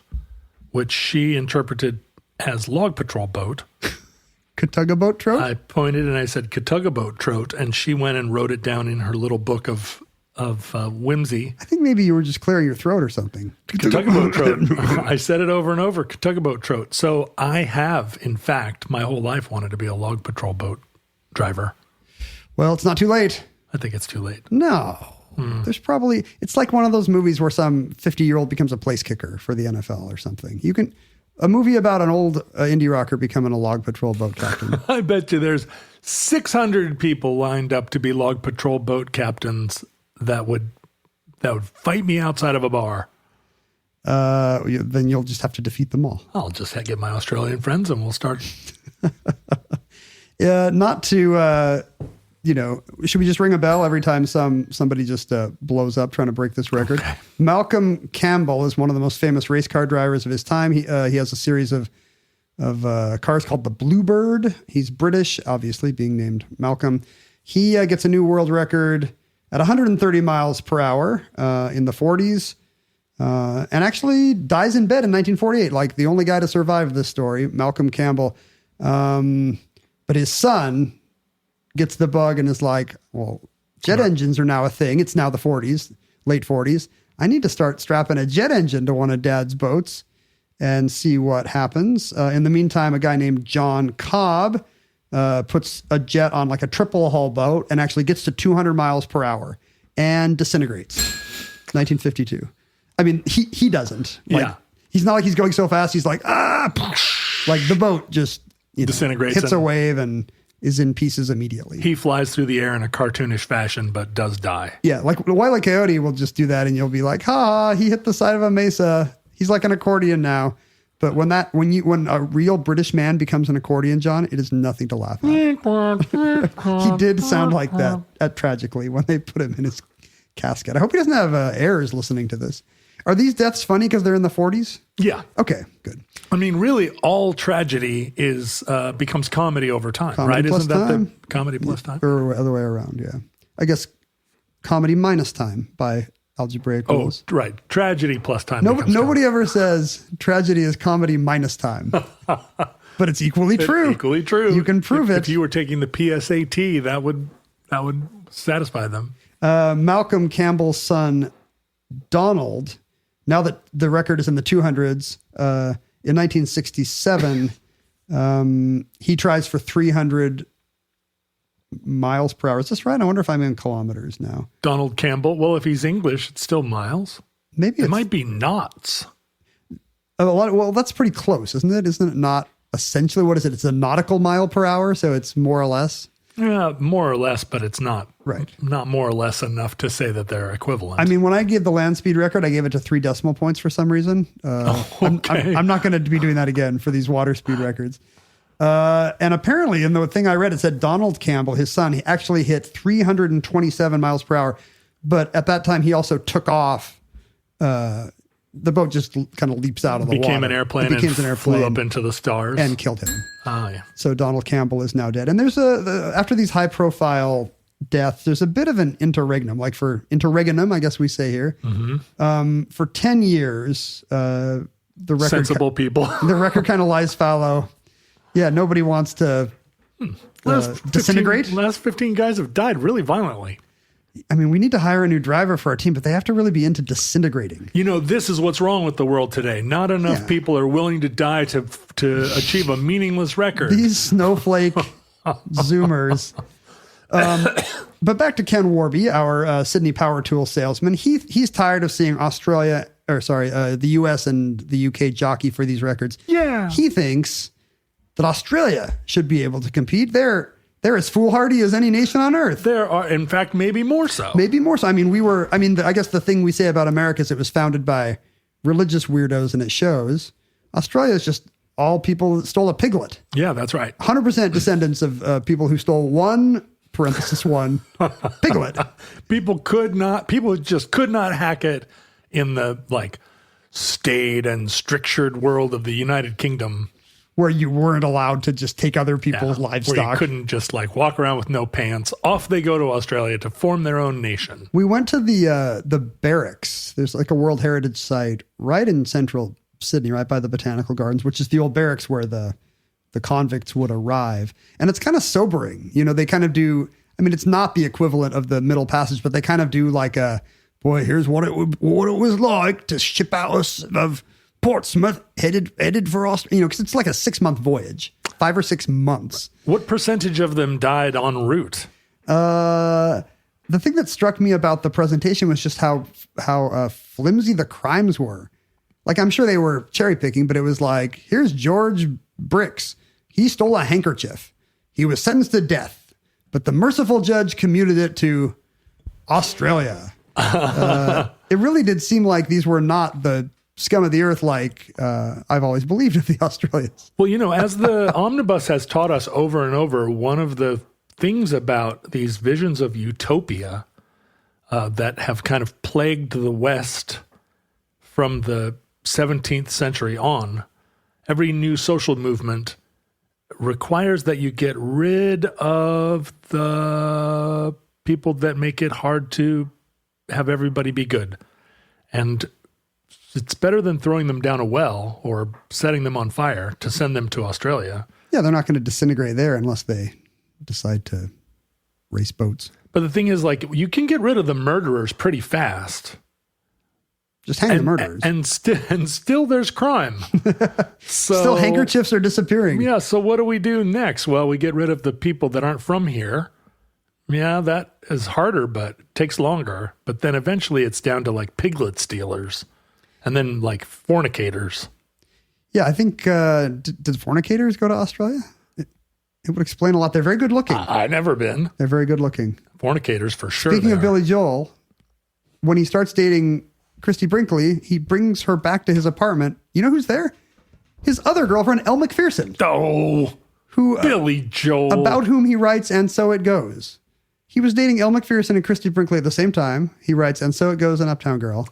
which she interpreted as log patrol boat. Catugga trout? I pointed and I said Catugga trout, and she went and wrote it down in her little book of whimsy. I think maybe you were just clearing your throat or something. Catugga trout. I said it over and over, Catugga trout. So I have, in fact, my whole life wanted to be a log patrol boat driver. Well, it's not too late. I think it's too late. No. There's probably, it's like one of those movies where some 50-year-old becomes a place kicker for the NFL or something. A movie about an old indie rocker becoming a log patrol boat captain. I bet you there's 600 people lined up to be log patrol boat captains that would fight me outside of a bar. Then you'll just have to defeat them all. I'll just get my Australian friends and we'll start. Not to, should we just ring a bell every time somebody just blows up trying to break this record? Okay. Malcolm Campbell is one of the most famous race car drivers of his time. He has a series of cars called the Bluebird. He's British, obviously, being named Malcolm. He gets a new world record at 130 miles per hour in the 40s, and actually dies in bed in 1948, like the only guy to survive this story, Malcolm Campbell. But his son gets the bug and is like, well, jet engines are now a thing. It's now the 40s, late 40s. I need to start strapping a jet engine to one of Dad's boats and see what happens. In the meantime, a guy named John Cobb puts a jet on like a triple hull boat and actually gets to 200 miles per hour and disintegrates. 1952. I mean, he doesn't. He's not like he's going so fast. He's like, like the boat just disintegrates, hits a wave and is in pieces immediately. He flies through the air in a cartoonish fashion, but does die. Yeah, like Wile E. Coyote will just do that, and you'll be like, "Ha! He hit the side of a mesa. He's like an accordion now." But when a real British man becomes an accordion, John, it is nothing to laugh at. He did sound like that tragically when they put him in his casket. I hope he doesn't have heirs listening to this. Are these deaths funny because they're in the 40s? Yeah. Okay, good. I mean, really, all tragedy becomes comedy over time, right? Isn't that the comedy plus time? Or other way around, yeah. I guess comedy minus time by algebraic rules. Oh, right. Tragedy plus time. Nobody ever says tragedy is comedy minus time. But it's equally true. Equally true. You can prove it. If you were taking the PSAT, that would satisfy them. Malcolm Campbell's son, Donald, now that the record is in the 200s, in 1967, he tries for 300 miles per hour. Is this right? I wonder if I'm in kilometers now. Donald Campbell. Well, if he's English, it's still miles. Maybe it might be knots. Well, that's pretty close, isn't it? Isn't it not essentially, what is it? It's a nautical mile per hour, so it's more or less. Yeah, more or less, but it's not right. Not more or less enough to say that they're equivalent. I mean, when I gave the land speed record, I gave it to 3 decimal points for some reason. Okay. I'm not going to be doing that again for these water speed records. And apparently, in the thing I read, it said Donald Campbell, his son, he actually hit 327 miles per hour. But at that time, he also took off. The boat just kind of leaps out of the water. Became an airplane and flew up into the stars. And killed him. Oh, yeah. So Donald Campbell is now dead. And there's after these high-profile deaths, there's a bit of an interregnum, like for interregnum, I guess we say here. Mm-hmm. For 10 years, the record... Sensible people. The record kind of lies fallow. Yeah, nobody wants to disintegrate. Last 15 guys have died really violently. I mean, we need to hire a new driver for our team, but they have to really be into disintegrating. You know, this is what's wrong with the world today. Not enough people are willing to die to achieve a meaningless record. These snowflake Zoomers. But back to Ken Warby, our Sydney Power Tool salesman. He's tired of seeing the US and the UK jockey for these records. Yeah. He thinks that Australia should be able to compete. They're as foolhardy as any nation on earth. There are, in fact, maybe more so. Maybe more so. I mean, I guess the thing we say about America is it was founded by religious weirdos, and it shows. Australia is just all people that stole a piglet. Yeah, that's right. 100% descendants of people who stole one piglet. People just could not hack it in the staid and strictured world of the United Kingdom. Where you weren't allowed to just take other people's livestock. Where you couldn't just walk around with no pants. Off they go to Australia to form their own nation. We went to the barracks. There's a World Heritage Site right in central Sydney, right by the Botanical Gardens, which is the old barracks where the convicts would arrive. And it's kind of sobering. You know, they kind of do, it's not the equivalent of the Middle Passage, but they kind of do boy, here's what it was like to ship out of Portsmouth headed for Australia, because it's like a 6-month voyage, 5 or 6 months. What percentage of them died en route? The thing that struck me about the presentation was just how flimsy the crimes were. I'm sure they were cherry picking, but it was here's George Bricks. He stole a handkerchief. He was sentenced to death, but the merciful judge commuted it to Australia. It really did seem like these were not the scum of the earth I've always believed of the Australians. Well, as the omnibus has taught us over and over, one of the things about these visions of utopia that have kind of plagued the West from the 17th century on, every new social movement requires that you get rid of the people that make it hard to have everybody be good. And it's better than throwing them down a well or setting them on fire to send them to Australia. Yeah, they're not going to disintegrate there unless they decide to race boats. But the thing is, you can get rid of the murderers pretty fast. Just hang the murderers. And still there's crime. Still handkerchiefs are disappearing. Yeah, so what do we do next? Well, we get rid of the people that aren't from here. Yeah, that is harder, but takes longer. But then eventually it's down to piglet stealers. And then fornicators. Yeah, I think, did fornicators go to Australia? It would explain a lot. They're very good looking. I've never been. They're very good looking. Fornicators for sure. Speaking of Billy Joel, when he starts dating Christy Brinkley, he brings her back to his apartment. You know who's there? His other girlfriend, Elle McPherson. Oh, Billy Joel. About whom he writes, And So It Goes. He was dating Elle McPherson and Christy Brinkley at the same time. He writes, And So It Goes in Uptown Girl.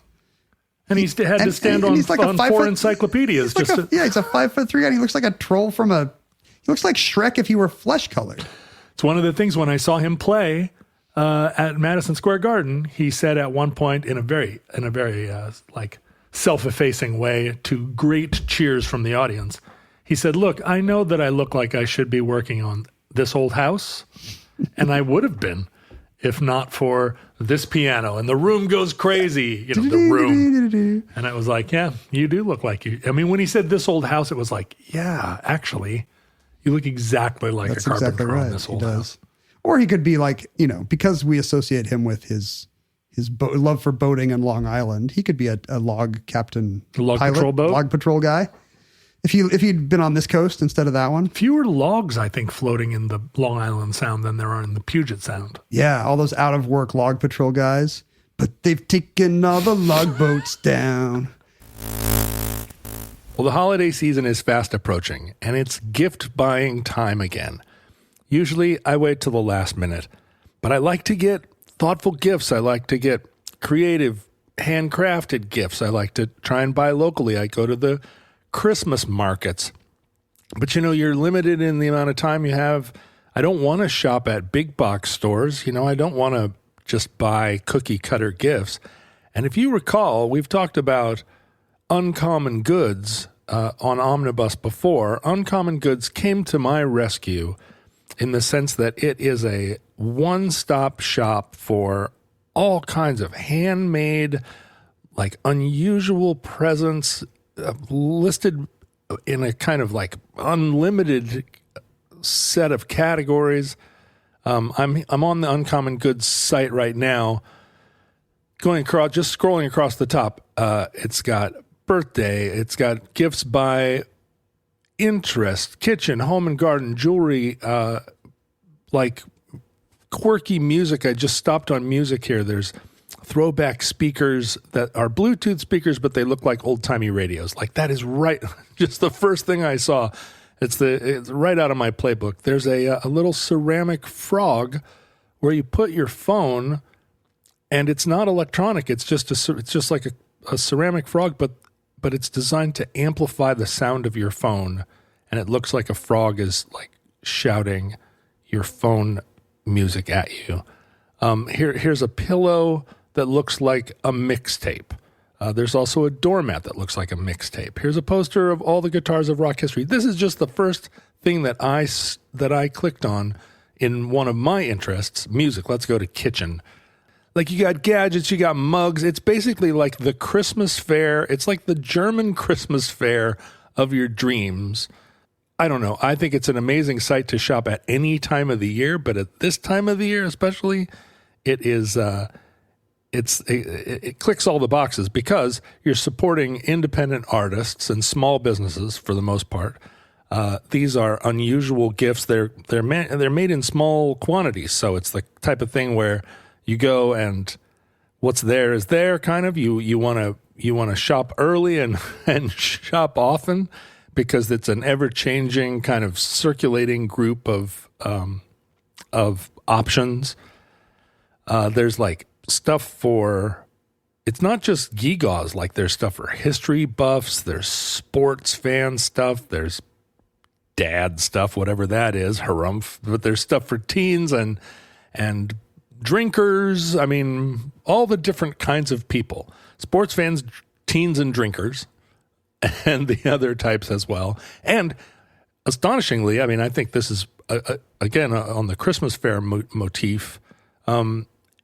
And he had to stand on 4 encyclopedias. He's a 5'3" guy. He looks like a troll he looks like Shrek if he were flesh colored. It's one of the things when I saw him play at Madison Square Garden, he said at one point in a very self-effacing way to great cheers from the audience, he said, "Look, I know that I look like I should be working on this old house, and I would have been if not for this piano." And the room goes crazy, the room. And I was like, yeah, you do look like you. I mean, when he said this old house, it was yeah, actually, you look exactly like a carpenter on this old house. Or he could be because we associate him with his love for boating on Long Island, he could be a log captain, log patrol guy. If he'd been on this coast instead of that one. Fewer logs, I think, floating in the Long Island Sound than there are in the Puget Sound. Yeah, all those out-of-work log patrol guys. But they've taken all the log boats down. Well, the holiday season is fast approaching, and it's gift buying time again. Usually, I wait till the last minute, but I like to get thoughtful gifts. I like to get creative, handcrafted gifts. I like to try and buy locally. I go to the Christmas markets. But, you're limited in the amount of time you have. I don't want to shop at big box stores. I don't want to just buy cookie cutter gifts. And if you recall, we've talked about Uncommon Goods on Omnibus before. Uncommon Goods came to my rescue in the sense that it is a one-stop shop for all kinds of handmade, like unusual presents listed in a kind of like unlimited set of categories. I'm on the Uncommon Goods site right now, just scrolling across the top. It's got birthday, it's got gifts by interest, kitchen, home and garden, jewelry, like quirky music. I just stopped on music here. There's throwback speakers that are Bluetooth speakers, but they look like old-timey radios. Like that is right, just the first thing I saw. It's right out of my playbook. There's a little ceramic frog where you put your phone, and it's not electronic. It's just like a ceramic frog, but it's designed to amplify the sound of your phone, and it looks like a frog is like shouting your phone music at you. Here's a pillow that looks like a mixtape. There's also a doormat that looks like a mixtape. Here's a poster of all the guitars of rock history. This is just the first thing that I clicked on in one of my interests, music. Let's go to kitchen. Like you got gadgets, you got mugs. It's basically like the Christmas fair. It's like the German Christmas fair of your dreams. I don't know. I think it's an amazing site to shop at any time of the year, but at this time of the year especially, it is it clicks all the boxes because you're supporting independent artists and small businesses for the most part. These are unusual gifts. They're made in small quantities, so it's the type of thing where you go and what's there is there. Kind of you want to shop early and shop often because it's an ever changing kind of circulating group of options. There's like stuff for, it's not just gewgaws, like there's stuff for history buffs, there's sports fan stuff, there's dad stuff, whatever that is, harumph, but there's stuff for teens and drinkers. I mean, all the different kinds of people, sports fans, teens and drinkers, and the other types as well. And astonishingly, I mean, I think this is, again, on the Christmas fair motif,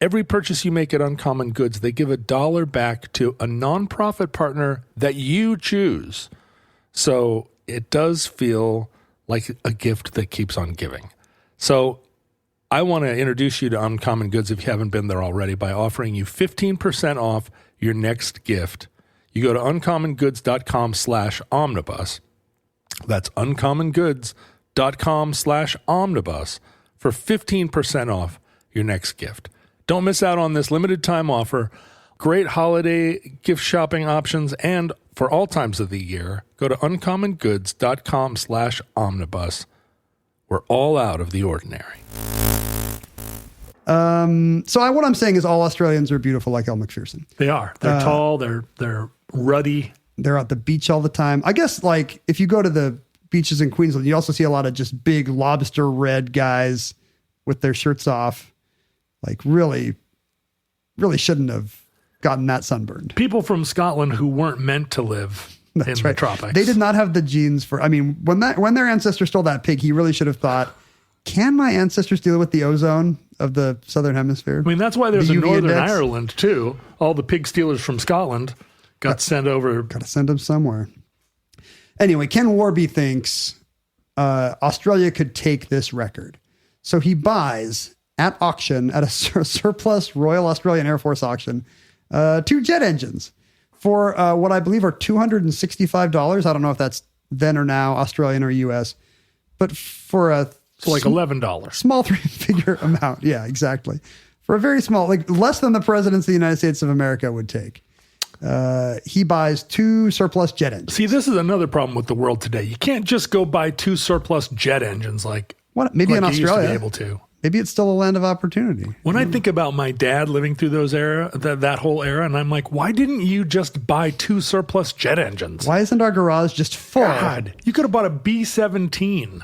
every purchase you make at Uncommon Goods, they give $1 back to a nonprofit partner that you choose. So it does feel like a gift that keeps on giving. So I want to introduce you to Uncommon Goods if you haven't been there already by offering you 15% off your next gift. You go to uncommongoods.com/omnibus. That's uncommongoods.com/omnibus for 15% off your next gift. Don't miss out on this limited time offer. Great holiday gift shopping options, and for all times of the year, go to uncommongoods.com/omnibus. We're all out of the ordinary. What I'm saying is all Australians are beautiful like Elle Macpherson. They are. They're tall. They're ruddy. They're at the beach all the time. I guess like if you go to the beaches in Queensland, you also see a lot of just big lobster red guys with their shirts off. Like really, really shouldn't have gotten that sunburned. People from Scotland who weren't meant to live in the tropics. They did not have the genes for, I mean, when their ancestor stole that pig, he really should have thought, can my ancestors deal with the ozone of the Southern Hemisphere? I mean, that's why there's a Northern Ireland too. All the pig stealers from Scotland got sent over. Got to send them somewhere. Anyway, Ken Warby thinks Australia could take this record. So he buys at auction, at a surplus Royal Australian Air Force auction, 2 jet engines for what I believe are $265. I don't know if that's then or now, Australian or US, but for like $11. Small 3-figure amount. Yeah, exactly. For a very small, like less than the presidents of the United States of America would take. he buys 2 surplus jet engines. See, this is another problem with the world today. You can't just go buy 2 surplus jet engines like Maybe in you used to Australia. be able to. Maybe it's still a land of opportunity. When I think about my dad living through those that whole era, and I'm like, why didn't you just buy 2 surplus jet engines? Why isn't our garage just full? God, you could have bought a B-17.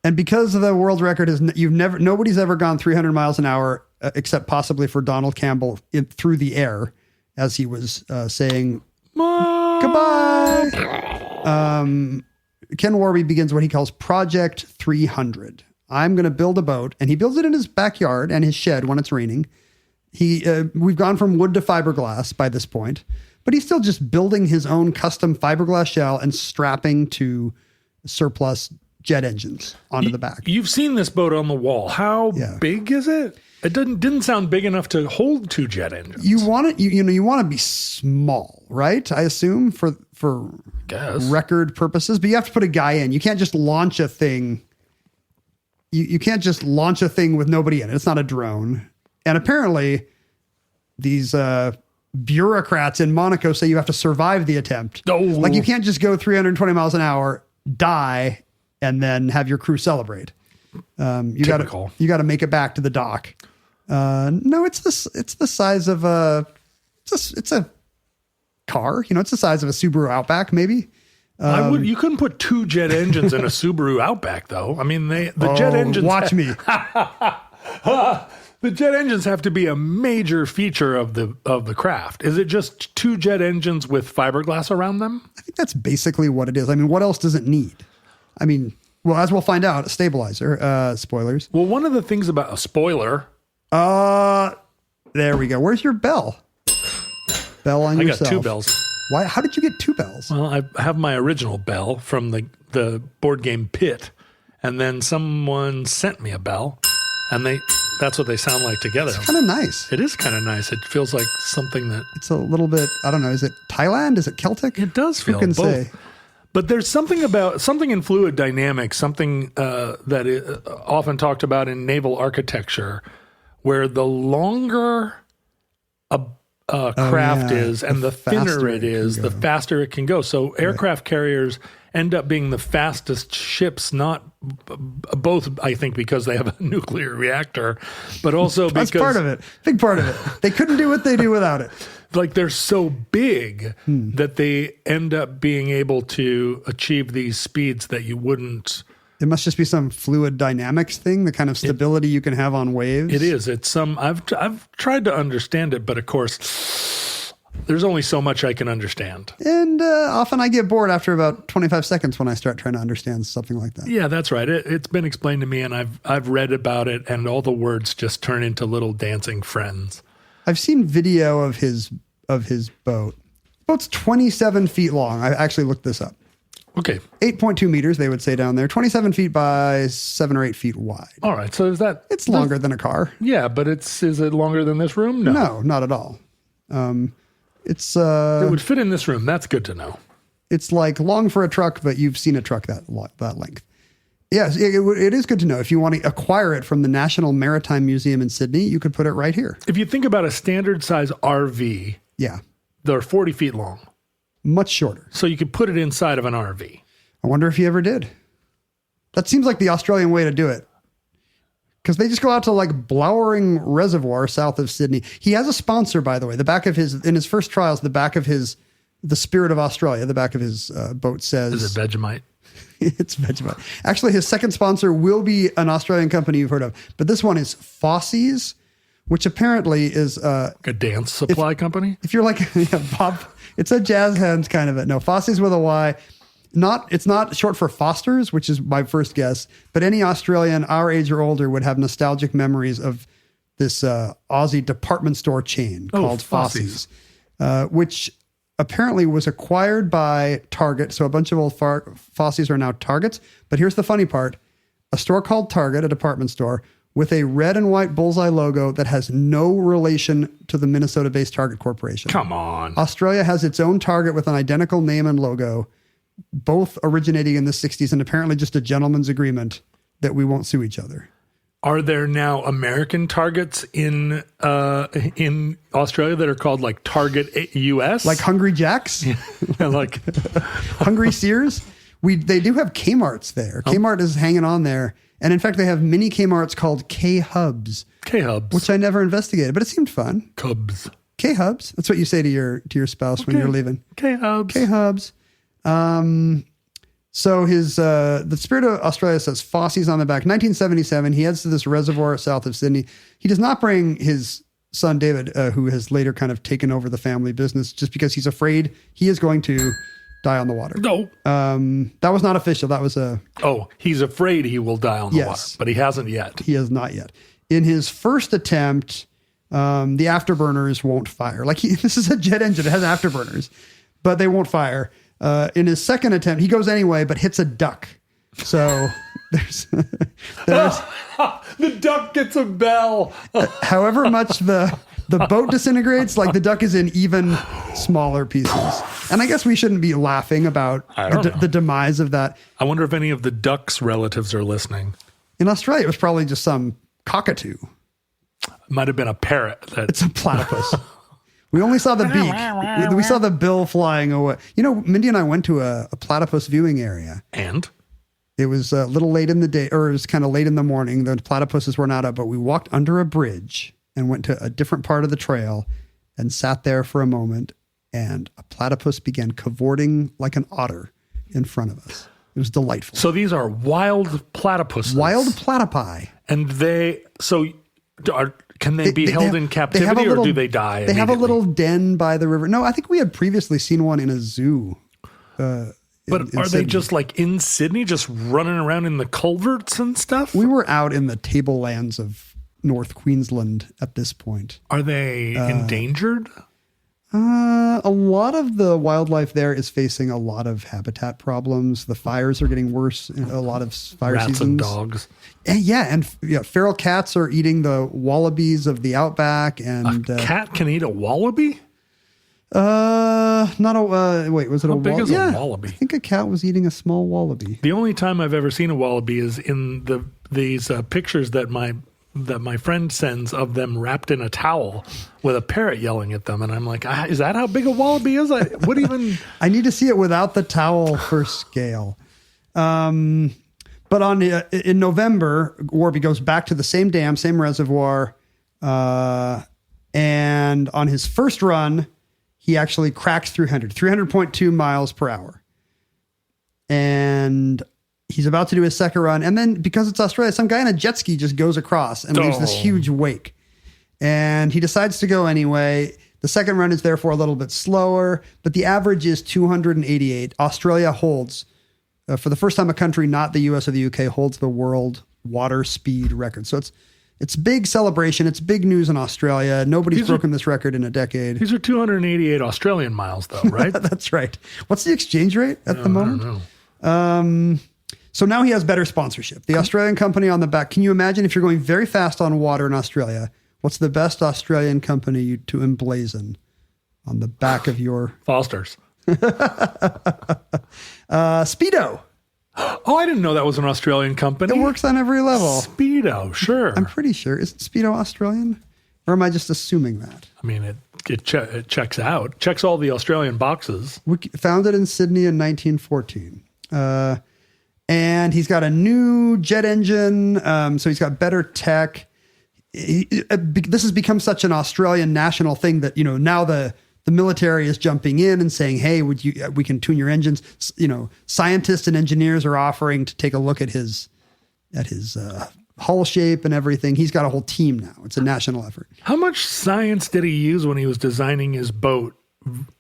And because of the world record is nobody's ever gone 300 miles an hour except possibly for Donald Campbell through the air as he was saying goodbye. Ken Warby begins what he calls Project 300. I'm going to build a boat, and he builds it in his backyard and his shed when it's raining. We've gone from wood to fiberglass by this point, but he's still just building his own custom fiberglass shell and strapping to surplus jet engines onto the back. You've seen this boat on the wall. How big is it? It didn't sound big enough to hold 2 jet engines. You want it, you want to be small, right? I assume for record purposes, but you have to put a guy in. You can't just launch a thing. You can't just launch a thing with nobody in it. It's not a drone. And apparently these bureaucrats in Monaco say you have to survive the attempt. Oh. Like you can't just go 320 miles an hour, die, and then have your crew celebrate. You got to make it back to the dock. No, it's the size of it's a car. It's the size of a Subaru Outback, maybe. You couldn't put 2 jet engines in a Subaru Outback, though. I mean, the jet engines. Watch me. The jet engines have to be a major feature of the craft. Is it just 2 jet engines with fiberglass around them? I think that's basically what it is. I mean, what else does it need? I mean, well, as we'll find out, a stabilizer. Spoilers. Well, one of the things about a spoiler. There we go. Where's your bell? Bell on yourself. I got 2 bells. Why? How did you get 2 bells? Well, I have my original bell from the board game Pit, and then someone sent me a bell, and that's what they sound like together. It's kind of nice. It is kind of nice. It feels like something that... It's a little bit, I don't know, is it Thailand? Is it Celtic? It does feel Who can both. say? But there's something in fluid dynamics, something that is often talked about in naval architecture, where the longer a craft is and the thinner it is, the faster it can go. So aircraft carriers end up being the fastest ships, not both, I think, because they have a nuclear reactor, but also because... That's part of it. Big part of it. They couldn't do what they do without it. Like they're so big that they end up being able to achieve these speeds that you wouldn't... It must just be some fluid dynamics thing, the kind of stability you can have on waves. It is. It's some... I've tried to understand it, but of course, there's only so much I can understand. And often I get bored after about 25 seconds when I start trying to understand something like that. Yeah, that's right. It's been explained to me, and I've read about it, and all the words just turn into little dancing friends. I've seen video of his boat. The boat's 27 feet long. I actually looked this up. Okay. 8.2 meters, they would say down there. 27 feet by 7 or 8 feet wide. All right. So is that... It's longer than a car. Yeah, but is it longer than this room? No, not at all. It would fit in this room. That's good to know. It's like long for a truck, but you've seen a truck that length. Yes, it is good to know. If you want to acquire it from the National Maritime Museum in Sydney, you could put it right here. If you think about a standard size RV, they're 40 feet long. Much shorter. So you could put it inside of an RV. I wonder if he ever did. That seems like the Australian way to do it. Because they just go out to like Blowering Reservoir south of Sydney. He has a sponsor, by the way. In his first trials, the Spirit of Australia, the back of his boat says... Is it Vegemite? It's Vegemite. Actually, his second sponsor will be an Australian company you've heard of. But this one is Fossey's, which apparently is... a dance supply company? If you're like, Bob, it's a jazz hands kind of it. No, Fossey's with a Y. It's not short for Foster's, which is my first guess, but any Australian our age or older would have nostalgic memories of this Aussie department store chain called Fossey's, which apparently was acquired by Target. So a bunch of old Fossey's are now Targets. But here's the funny part. A store called Target, a department store, with a red and white bullseye logo that has no relation to the Minnesota-based Target Corporation. Come on. Australia has its own Target with an identical name and logo, both originating in the 60s, and apparently just a gentleman's agreement that we won't sue each other. Are there now American targets in Australia that are called like Target US? Like Hungry Jack's? Like Hungry Sears? They do have Kmart's there. Kmart is hanging on there. And in fact, they have mini Kmart's called K-Hubs. K-Hubs. Which I never investigated, but it seemed fun. Cubs. K-Hubs. That's what you say to your spouse when you're leaving. K-Hubs. K-Hubs. So the Spirit of Australia says Fosse's on the back. 1977, he heads to this reservoir south of Sydney. He does not bring his son David, who has later kind of taken over the family business, just because he's afraid he is going to die on the water. No. That was not official. That was he's afraid he will die on the water, but he hasn't yet. He has not yet. In his first attempt, the afterburners won't fire. This is a jet engine. It has afterburners, but they won't fire. In his second attempt, he goes anyway, but hits a duck. So there's the duck gets a bell. However much the boat disintegrates, the duck is in even smaller pieces. And I guess we shouldn't be laughing about the demise of that. I wonder if any of the duck's relatives are listening. In Australia, it was probably just some cockatoo. Might have been a parrot. It's a platypus. We only saw the beak. We saw the bill flying away. Mindy and I went to a platypus viewing area. And? It was a little late in the day, or it was kind of late in the morning. The platypuses were not up, but we walked under a bridge and went to a different part of the trail and sat there for a moment, and a platypus began cavorting like an otter in front of us. It was delightful. So these are wild platypuses. Wild platypi. And can they be held in captivity or do they die? They have a little den by the river. No, I think we had previously seen one in a zoo. But are they just in Sydney, just running around in the culverts and stuff? We were out in the tablelands of North Queensland at this point. Are they endangered? A lot of the wildlife there is facing a lot of habitat problems. The fires are getting worse in a lot of fire Rats seasons. And dogs. And feral cats are eating the wallabies of the outback. And a cat can eat a wallaby? Not a. Wait, was it How a big wallaby? is a wallaby? I think a cat was eating a small wallaby. The only time I've ever seen a wallaby is in these pictures that my friend sends of them wrapped in a towel with a parrot yelling at them. And I'm like, is that how big a wallaby is? I need to see it without the towel for scale. But in November, Warby goes back to the same dam, same reservoir. And on his first run, he actually cracks 300.2 miles per hour. And he's about to do his second run. And then because it's Australia, some guy in a jet ski just goes across and leaves this huge wake. And he decides to go anyway. The second run is therefore a little bit slower, but the average is 288. Australia holds, for the first time, a country, not the US or the UK, holds the world water speed record. So it's big celebration. It's big news in Australia. Nobody's broken this record in a decade. These are 288 Australian miles, though, right? That's right. What's the exchange rate at the moment? I don't know. So now he has better sponsorship. The Australian company on the back. Can you imagine if you're going very fast on water in Australia? What's the best Australian company to emblazon on the back of your... Foster's. Speedo. Oh, I didn't know that was an Australian company. It works on every level. Speedo, sure. I'm pretty sure. Isn't Speedo Australian? Or am I just assuming that? I mean, it checks out. Checks all the Australian boxes. Founded in Sydney in 1914. And he's got a new jet engine. So he's got better tech. This has become such an Australian national thing that, now the military is jumping in and saying, hey, we can tune your engines. Scientists and engineers are offering to take a look at his hull shape and everything. He's got a whole team now. It's a national effort. How much science did he use when he was designing his boat?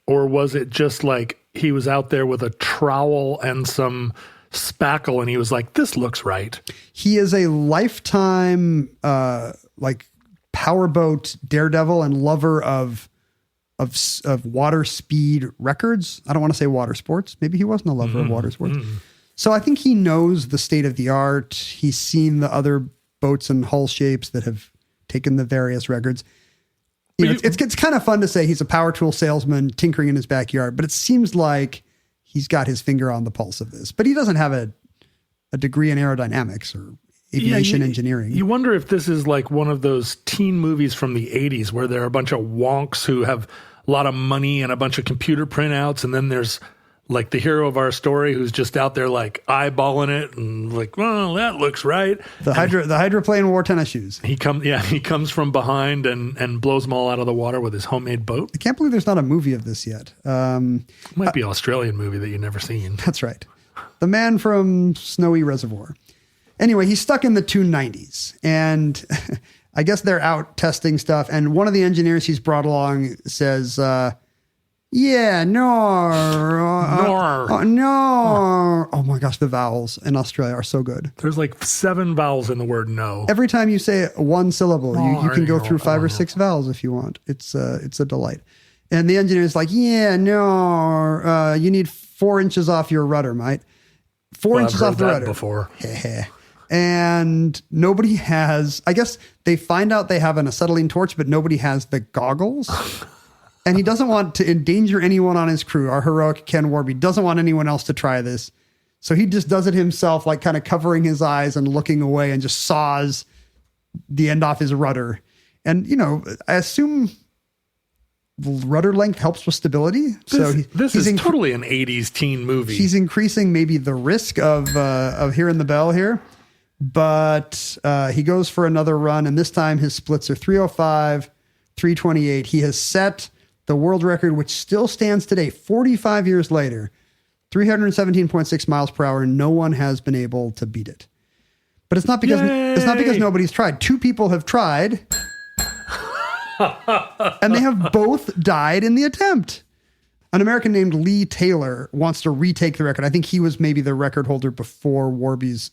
Or was it just like he was out there with a trowel and some spackle and he was like, this looks right? He is a lifetime powerboat daredevil and lover of water speed records. I don't want to say water sports. Maybe he wasn't a lover of water sports. So I think he knows the state of the art. He's seen the other boats and hull shapes that have taken the various records. It's kind of fun to say he's a power tool salesman tinkering in his backyard, but it seems like he's got his finger on the pulse of this. But he doesn't have a degree in aerodynamics or aviation engineering. You wonder if this is like one of those teen movies from the 80s where there are a bunch of wonks who have a lot of money and a bunch of computer printouts, and then there's like the hero of our story who's just out there like eyeballing it and like, well, that looks right. The hydroplane wore tennis shoes. He comes from behind and blows them all out of the water with his homemade boat. I can't believe there's not a movie of this yet. Might be an Australian movie that you've never seen. That's right. The Man from Snowy Reservoir. Anyway, he's stuck in the 290s, and I guess they're out testing stuff. And one of the engineers he's brought along says, yeah, no. Oh my gosh, the vowels in Australia are so good. There's like 7 vowels in the word no. Every time you say one syllable, you can go through 5 or 6 vowels if you want. It's a delight. And the engineer's like, yeah, no, you need 4 inches off your rudder, mate. 4 inches off the rudder. Before. And nobody has, I guess they find out they have an acetylene torch, but nobody has the goggles. And he doesn't want to endanger anyone on his crew. Our heroic Ken Warby doesn't want anyone else to try this. So he just does it himself, like kind of covering his eyes and looking away, and just saws the end off his rudder. And, you know, I assume rudder length helps with stability. This is totally an 80s teen movie. He's increasing maybe the risk of hearing the bell here. But he goes for another run, and this time his splits are 305, 328. He has set the world record, which still stands today, 45 years later, 317.6 miles per hour. No one has been able to beat it. But it's not because nobody's tried. 2 people have tried, and they have both died in the attempt. An American named Lee Taylor wants to retake the record. I think he was maybe the record holder before Warby's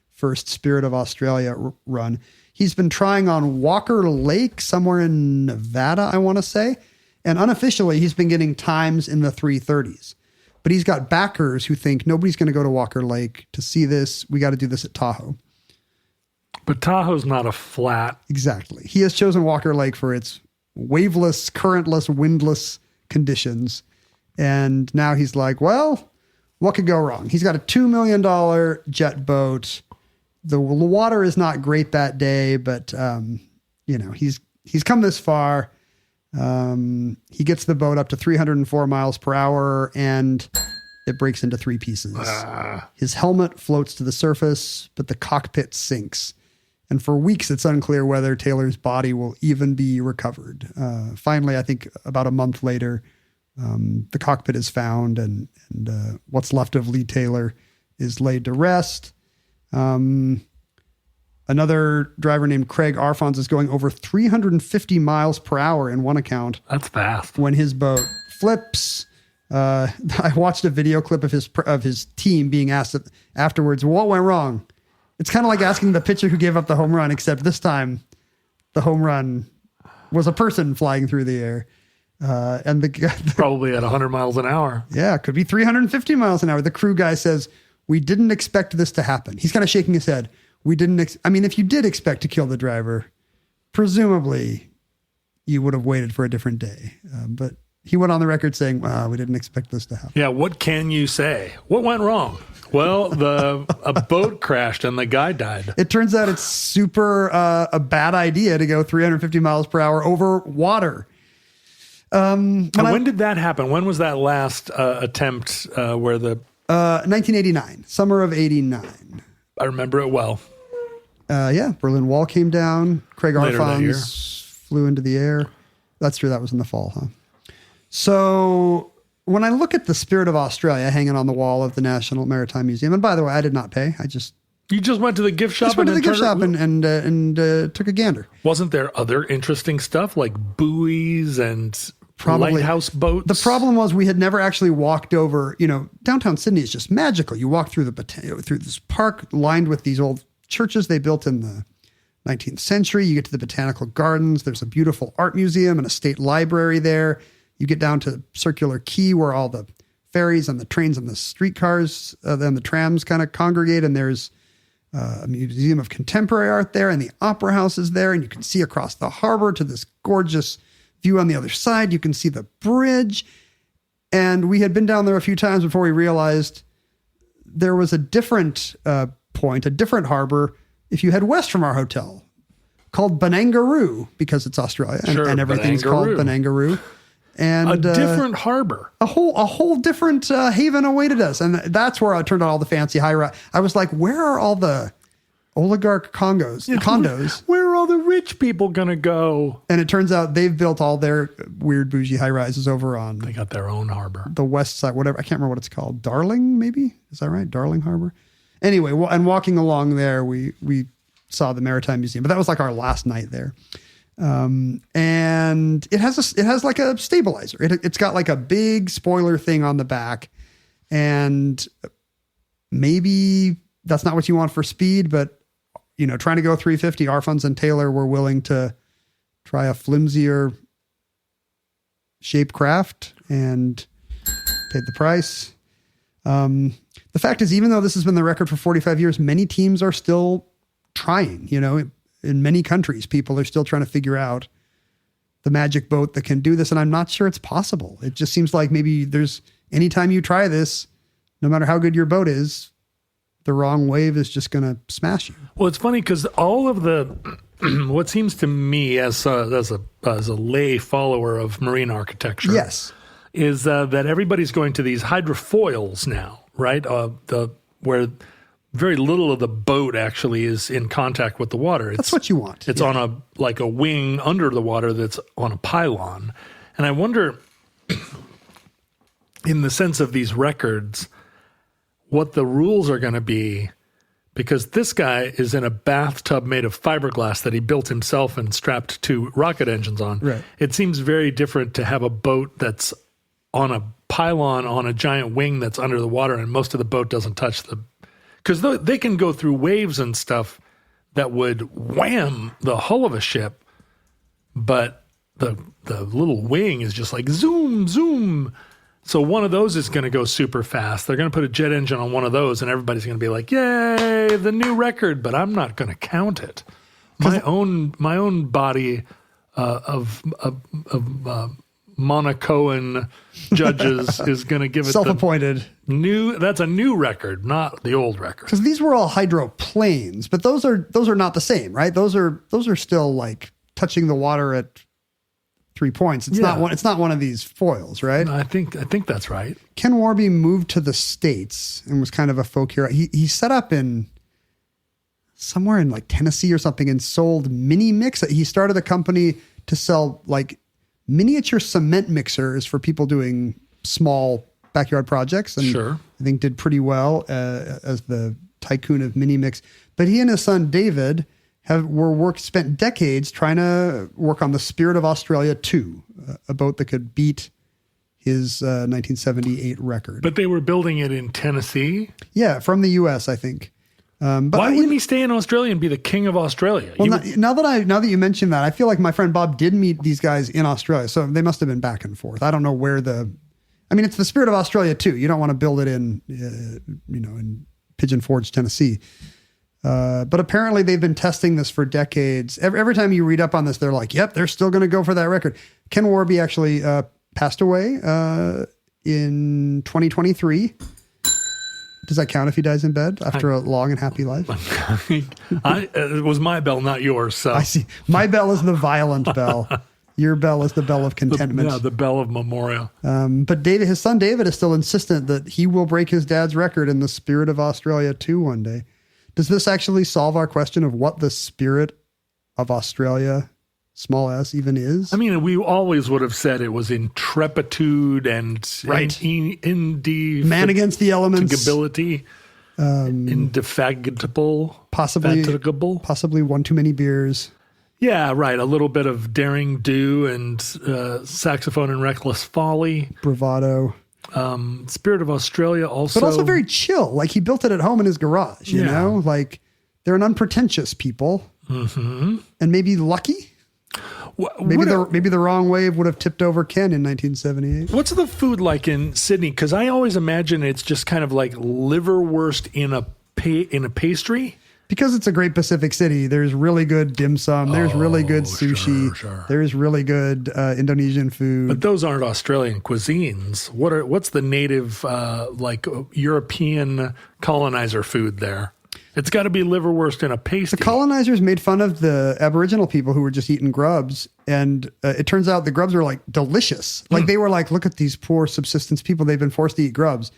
first Spirit of Australia run. He's been trying on Walker Lake somewhere in Nevada, I want to say. And unofficially, he's been getting times in the 330s. But he's got backers who think nobody's going to go to Walker Lake to see this. We got to do this at Tahoe. But Tahoe's not a flat. Exactly. He has chosen Walker Lake for its waveless, currentless, windless conditions. And now he's like, well, what could go wrong? He's got a $2 million jet boat. The water is not great that day, but, you know, he's come this far. He gets the boat up to 304 miles per hour, and it breaks into 3 pieces. His helmet floats to the surface, but the cockpit sinks. And for weeks, it's unclear whether Taylor's body will even be recovered. Finally, I think about a month later, the cockpit is found, and what's left of Lee Taylor is laid to rest. Another driver named Craig Arfons is going over 350 miles per hour in one account. That's fast. When his boat flips. I watched a video clip of his team being asked afterwards, what went wrong? It's kind of like asking the pitcher who gave up the home run, except this time the home run was a person flying through the air. And the guy probably at 100 miles an hour. Yeah, it could be 350 miles an hour. The crew guy says, we didn't expect this to happen. He's kind of shaking his head. We didn't, if you did expect to kill the driver, presumably you would have waited for a different day. But he went on the record saying, we didn't expect this to happen. Yeah, what can you say? What went wrong? Well, a boat crashed and the guy died. It turns out it's super a bad idea to go 350 miles per hour over water. When did that happen? When was that last attempt where the... 1989, summer of 89. I remember it well. Berlin Wall came down. Craig Arfons flew into the air. That's true. That was in the fall, huh? So when I look at the Spirit of Australia hanging on the wall of the National Maritime Museum, and by the way, I did not pay. You just went to the gift shop? Just went to the gift shop and took a gander. Wasn't there other interesting stuff like buoys and lighthouse boats? The problem was we had never actually walked over. Downtown Sydney is just magical. You walk through through this park lined with these old churches they built in the 19th century. You get to the botanical gardens. There's a beautiful art museum and a state library there. You get down to Circular Quay where all the ferries and the trains and the streetcars and the trams kind of congregate. And there's a museum of contemporary art there, and the opera house is there. And you can see across the harbor to this gorgeous view on the other side. You can see the bridge. And we had been down there a few times before we realized there was a different point, a different harbor if you head west from our hotel, called Banangaroo, because it's Australia and everything's called Banangaroo. And a different harbor. A whole different haven awaited us. And that's where I turned on all the fancy high-rise. I was like, where are all the oligarch condos? Where are all the rich people going to go? And it turns out they've built all their weird bougie high-rises over on... They got their own harbor. The west side, whatever. I can't remember what it's called. Darling, maybe? Is that right? Darling Harbor? Anyway, and walking along there, we saw the Maritime Museum. But that was like our last night there. And it has like a stabilizer. It's got like a big spoiler thing on the back, and maybe that's not what you want for speed, but trying to go 350, Arfons and Taylor were willing to try a flimsier shape craft and paid the price. The fact is, even though this has been the record for 45 years, many teams are still trying, in many countries, people are still trying to figure out the magic boat that can do this. And I'm not sure it's possible. It just seems like maybe anytime you try this, no matter how good your boat is, the wrong wave is just going to smash you. Well, it's funny because all of the, what seems to me as a lay follower of marine architecture, yes, is that everybody's going to these hydrofoils now, right? Where very little of the boat actually is in contact with the water. That's what you want. It's on a wing under the water that's on a pylon. And I wonder, in the sense of these records, what the rules are going to be, because this guy is in a bathtub made of fiberglass that he built himself and strapped 2 rocket engines on. Right. It seems very different to have a boat that's on a pylon on a giant wing that's under the water, and most of the boat doesn't touch the... Because they can go through waves and stuff that would wham the hull of a ship, but the little wing is just like zoom, zoom. So one of those is going to go super fast. They're going to put a jet engine on one of those, and everybody's going to be like, "Yay, the new record!" But I'm not going to count it. My own body of Monacoan judges is going to give it self-appointed new. That's a new record, not the old record. Because these were all hydroplanes, but those are not the same, right? Those are still like touching the water at 3 points. It's not one of these foils, right? I think that's right. Ken Warby moved to the States and was kind of a folk hero. He set up in somewhere in like Tennessee or something and sold mini mix. He started a company to sell like miniature cement mixers for people doing small backyard projects, and sure, I think did pretty well as the tycoon of mini mix. But he and his son David spent decades trying to work on the Spirit of Australia 2, a boat that could beat his 1978 record. But they were building it in Tennessee? Yeah, from the U.S., I think. But why wouldn't he stay in Australia and be the king of Australia? Well, now that you mention that, I feel like my friend Bob did meet these guys in Australia, so they must have been back and forth. I don't know where it's the Spirit of Australia too. You don't want to build it in, in Pigeon Forge, Tennessee. But apparently they've been testing this for decades. Every time you read up on this, they're like, "Yep, they're still going to go for that record." Ken Warby actually passed away in 2023. Does that count if he dies in bed after a long and happy life? It was my bell, not yours. So I see. My bell is the violent bell. Your bell is the bell of contentment. The bell of memorial. But his son David is still insistent that he will break his dad's record in the Spirit of Australia 2 one day. Does this actually solve our question of what the Spirit of Australia, small s, even is? I mean, we always would have said it was intrepitude and right. Man against the elements. Indefatigability. Indefatigable. Possibly one too many beers. Yeah, right. A little bit of daring do and saxophone and reckless folly. Bravado. Spirit of Australia also. But also very chill. Like he built it at home in his garage, you know? Like they're an unpretentious people. Mm-hmm. And maybe lucky. Maybe the wrong wave would have tipped over Ken in 1978. What's the food like in Sydney? Because I always imagine it's just kind of like liverwurst in a pastry. Because it's a great Pacific city, there's really good dim sum. There's really good sushi. Sure. There's really good Indonesian food. But those aren't Australian cuisines. What's the native European colonizer food there? It's got to be liverwurst in a pasty. The colonizers made fun of the Aboriginal people who were just eating grubs, and it turns out the grubs were like delicious. Like they were like, look at these poor subsistence people. They've been forced to eat grubs.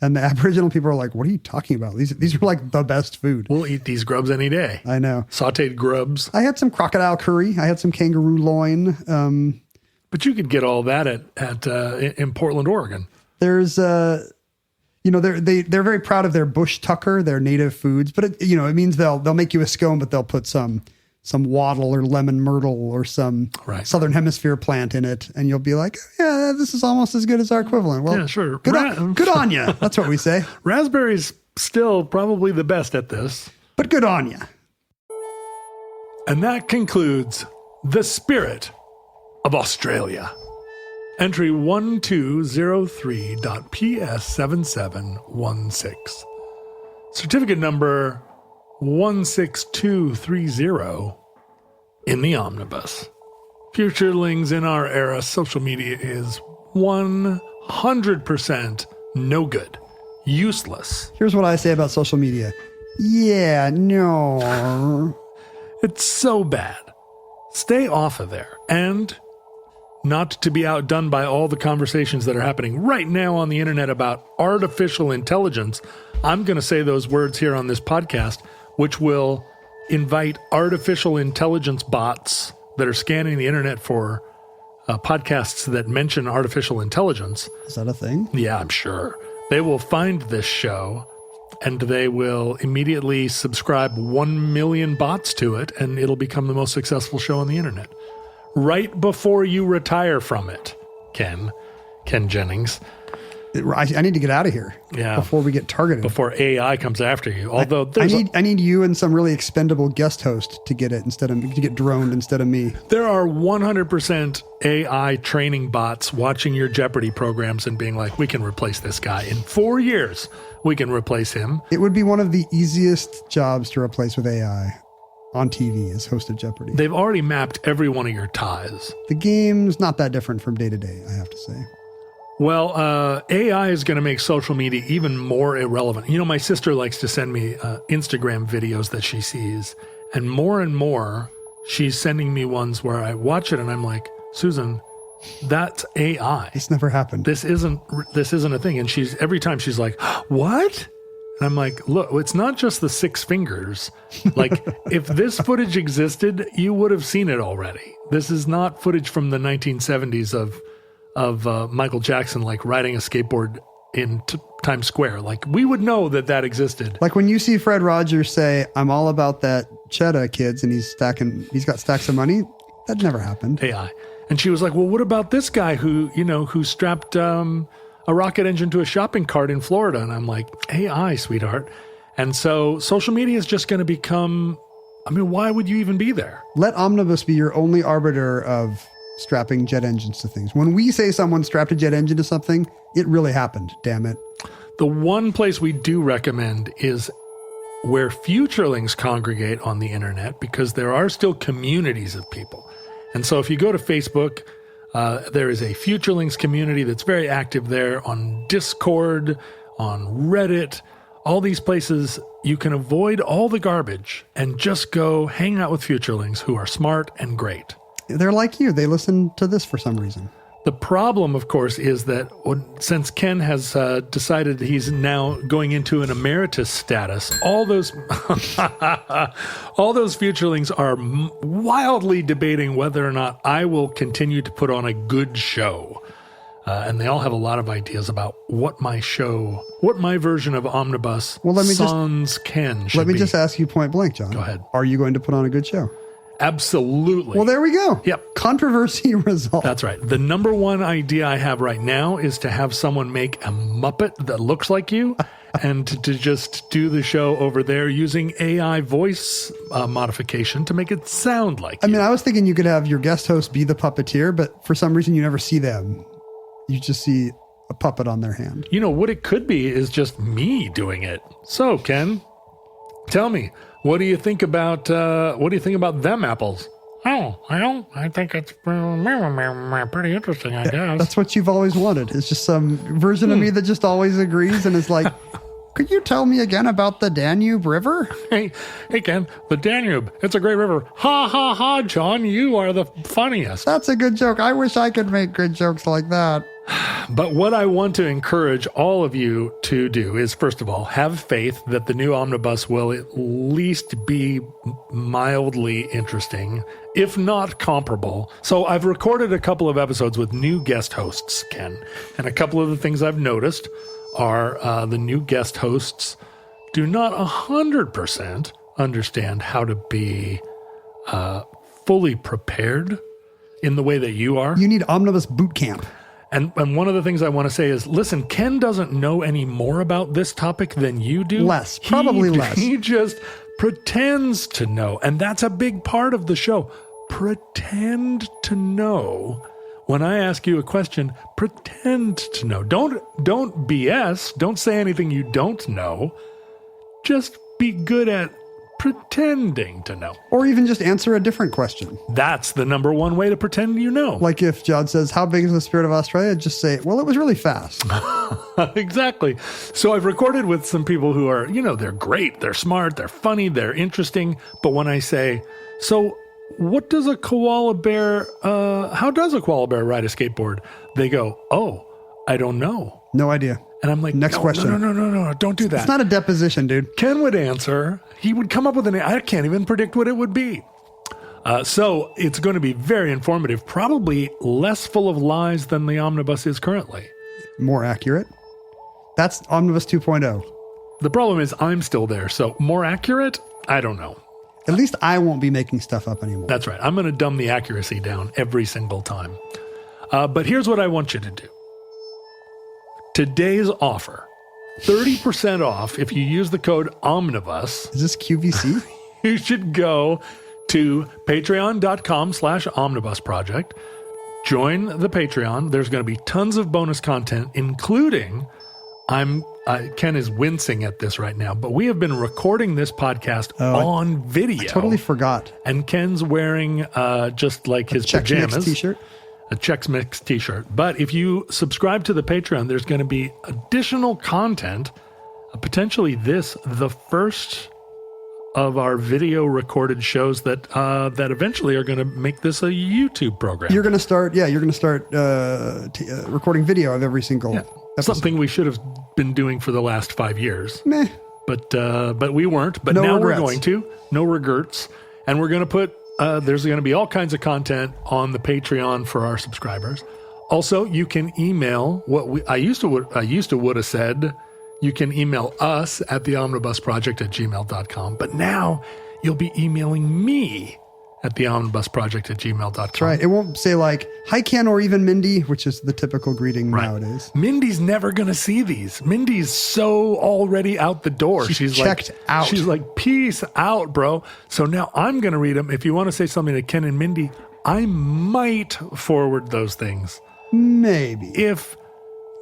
And the Aboriginal people are like, what are you talking about? These are like the best food. We'll eat these grubs any day. I know. Sauteed grubs. I had some crocodile curry. I had some kangaroo loin. But you could get all that in Portland, Oregon. There's, they're very proud of their bush tucker, their native foods. But it means they'll make you a scone, but they'll put some wattle or lemon myrtle or some Southern Hemisphere plant in it. And you'll be like, yeah, this is almost as good as our equivalent. Well, yeah, sure. Good on you. That's what we say. Raspberry's still probably the best at this. But good on you. And that concludes The Spirit of Australia. Entry 1203.PS7716. Certificate number 16230 in the omnibus. Futurelings in our era, social media is 100% no good. Useless. Here's what I say about social media. Yeah, no. It's so bad. Stay off of there. And not to be outdone by all the conversations that are happening right now on the internet about artificial intelligence, I'm going to say those words here on this podcast, which will invite artificial intelligence bots that are scanning the internet for podcasts that mention artificial intelligence. Is that a thing? Yeah, I'm sure. They will find this show and they will immediately subscribe 1 million bots to it, and it'll become the most successful show on the internet. Right before you retire from it, Ken Jennings. I need to get out of here. Yeah. Before we get targeted. Before AI comes after you. Although I need you and some really expendable guest host to get it to get droned instead of me. There are 100% AI training bots watching your Jeopardy programs and being like, we can replace this guy. In 4 years, we can replace him. It would be one of the easiest jobs to replace with AI on TV is host of Jeopardy. They've already mapped every one of your ties. The game's not that different from day to day, I have to say. Well, AI is going to make social media even more irrelevant. You know, my sister likes to send me Instagram videos that she sees, and more, she's sending me ones where I watch it and I'm like, Susan, that's AI. It's never happened. This isn't a thing. And every time she's like, what? And I'm like, look, it's not just the 6 fingers. Like, if this footage existed, you would have seen it already. This is not footage from the 1970s of Michael Jackson, like riding a skateboard in Times Square. Like, we would know that existed. Like when you see Fred Rogers say, I'm all about that cheddar, kids, and he's got stacks of money. That never happened. AI. And she was like, well, what about this guy who strapped a rocket engine to a shopping cart in Florida? And I'm like, AI, sweetheart. And so social media is just going to become, why would you even be there? Let Omnibus be your only arbiter of strapping jet engines to things. When we say someone strapped a jet engine to something, it really happened, damn it. The one place we do recommend is where futurelings congregate on the internet, because there are still communities of people. And so if you go to Facebook, there is a futurelings community that's very active there, on Discord, on Reddit, all these places. You can avoid all the garbage and just go hang out with futurelings who are smart and great. They're like you. They listen to this for some reason. The problem, of course, is that since Ken has decided he's now going into an emeritus status, all those futurelings are wildly debating whether or not I will continue to put on a good show. And they all have a lot of ideas about what my version of Omnibus Sans Ken should be. Let me just ask you point blank, John. Go ahead. Are you going to put on a good show? Absolutely. Well, there we go. Yep. Controversy resolved. That's right. The number one idea I have right now is to have someone make a Muppet that looks like you and to just do the show over there using AI voice modification to make it sound like you. I was thinking you could have your guest host be the puppeteer, but for some reason you never see them. You just see a puppet on their hand. You know, what it could be is just me doing it. So, Ken, tell me, what do you think about them apples? Oh, well, I think it's pretty interesting, I guess. That's what you've always wanted. It's just some version of me that just always agrees and is like, Could you tell me again about the Danube River? Hey, Ken, the Danube, it's a great river. Ha, ha, ha, John, you are the funniest. That's a good joke. I wish I could make good jokes like that. But what I want to encourage all of you to do is, first of all, have faith that the new omnibus will at least be mildly interesting, if not comparable. So I've recorded a couple of episodes with new guest hosts, Ken, and a couple of the things I've noticed are the new guest hosts do not 100% understand how to be fully prepared in the way that you are. You need omnibus boot camp. And one of the things I want to say is, listen, Ken doesn't know any more about this topic than you do. Less, probably less. He just pretends to know. And that's a big part of the show. Pretend to know. When I ask you a question, pretend to know. Don't BS. Don't say anything you don't know. Just be good at pretending to know. Or even just answer a different question. That's the number one way to pretend you know. Like if John says, how big is the Spirit of Australia? Just say, well, it was really fast. Exactly. So I've recorded with some people who are, they're great, they're smart, they're funny, they're interesting. But when I say, so what does a koala bear, how does a koala bear ride a skateboard? They go, oh, I don't know. No idea. And I'm like, next question. No, don't do that. It's not a deposition, dude. Ken would answer. He would come up with I can't even predict what it would be. So it's going to be very informative, probably less full of lies than the omnibus is currently. More accurate. That's omnibus 2.0. The problem is I'm still there. So more accurate? I don't know. At least I won't be making stuff up anymore. That's right. I'm going to dumb the accuracy down every single time. But here's what I want you to do. Today's offer, 30% off if you use the code OMNIBUS. Is this QVC? You should go to patreon.com/omnibus project. Join the Patreon. There's going to be tons of bonus content, including, Ken is wincing at this right now, but we have been recording this podcast on video. I totally forgot. And Ken's wearing just like his pajamas. Chex Mix t-shirt. A Chex Mix t-shirt. But if you subscribe to the Patreon, there's going to be additional content, potentially the first of our video recorded shows that eventually are going to make this a YouTube program. You're going to start recording video of every single episode. Something we should have been doing for the last 5 years. Meh. But we weren't. But now we're going to. No regrets. And we're going to put there's going to be all kinds of content on the Patreon for our subscribers. Also, you can email I used to would have said, you can email us at theomnibusproject@gmail.com. But now you'll be emailing me at theomnibusproject@gmail.com. That's right. It won't say like, hi, Ken, or even Mindy, which is the typical greeting nowadays. Mindy's never going to see these. Mindy's so already out the door. She's checked out. She's like, peace out, bro. So now I'm going to read them. If you want to say something to Ken and Mindy, I might forward those things. Maybe. If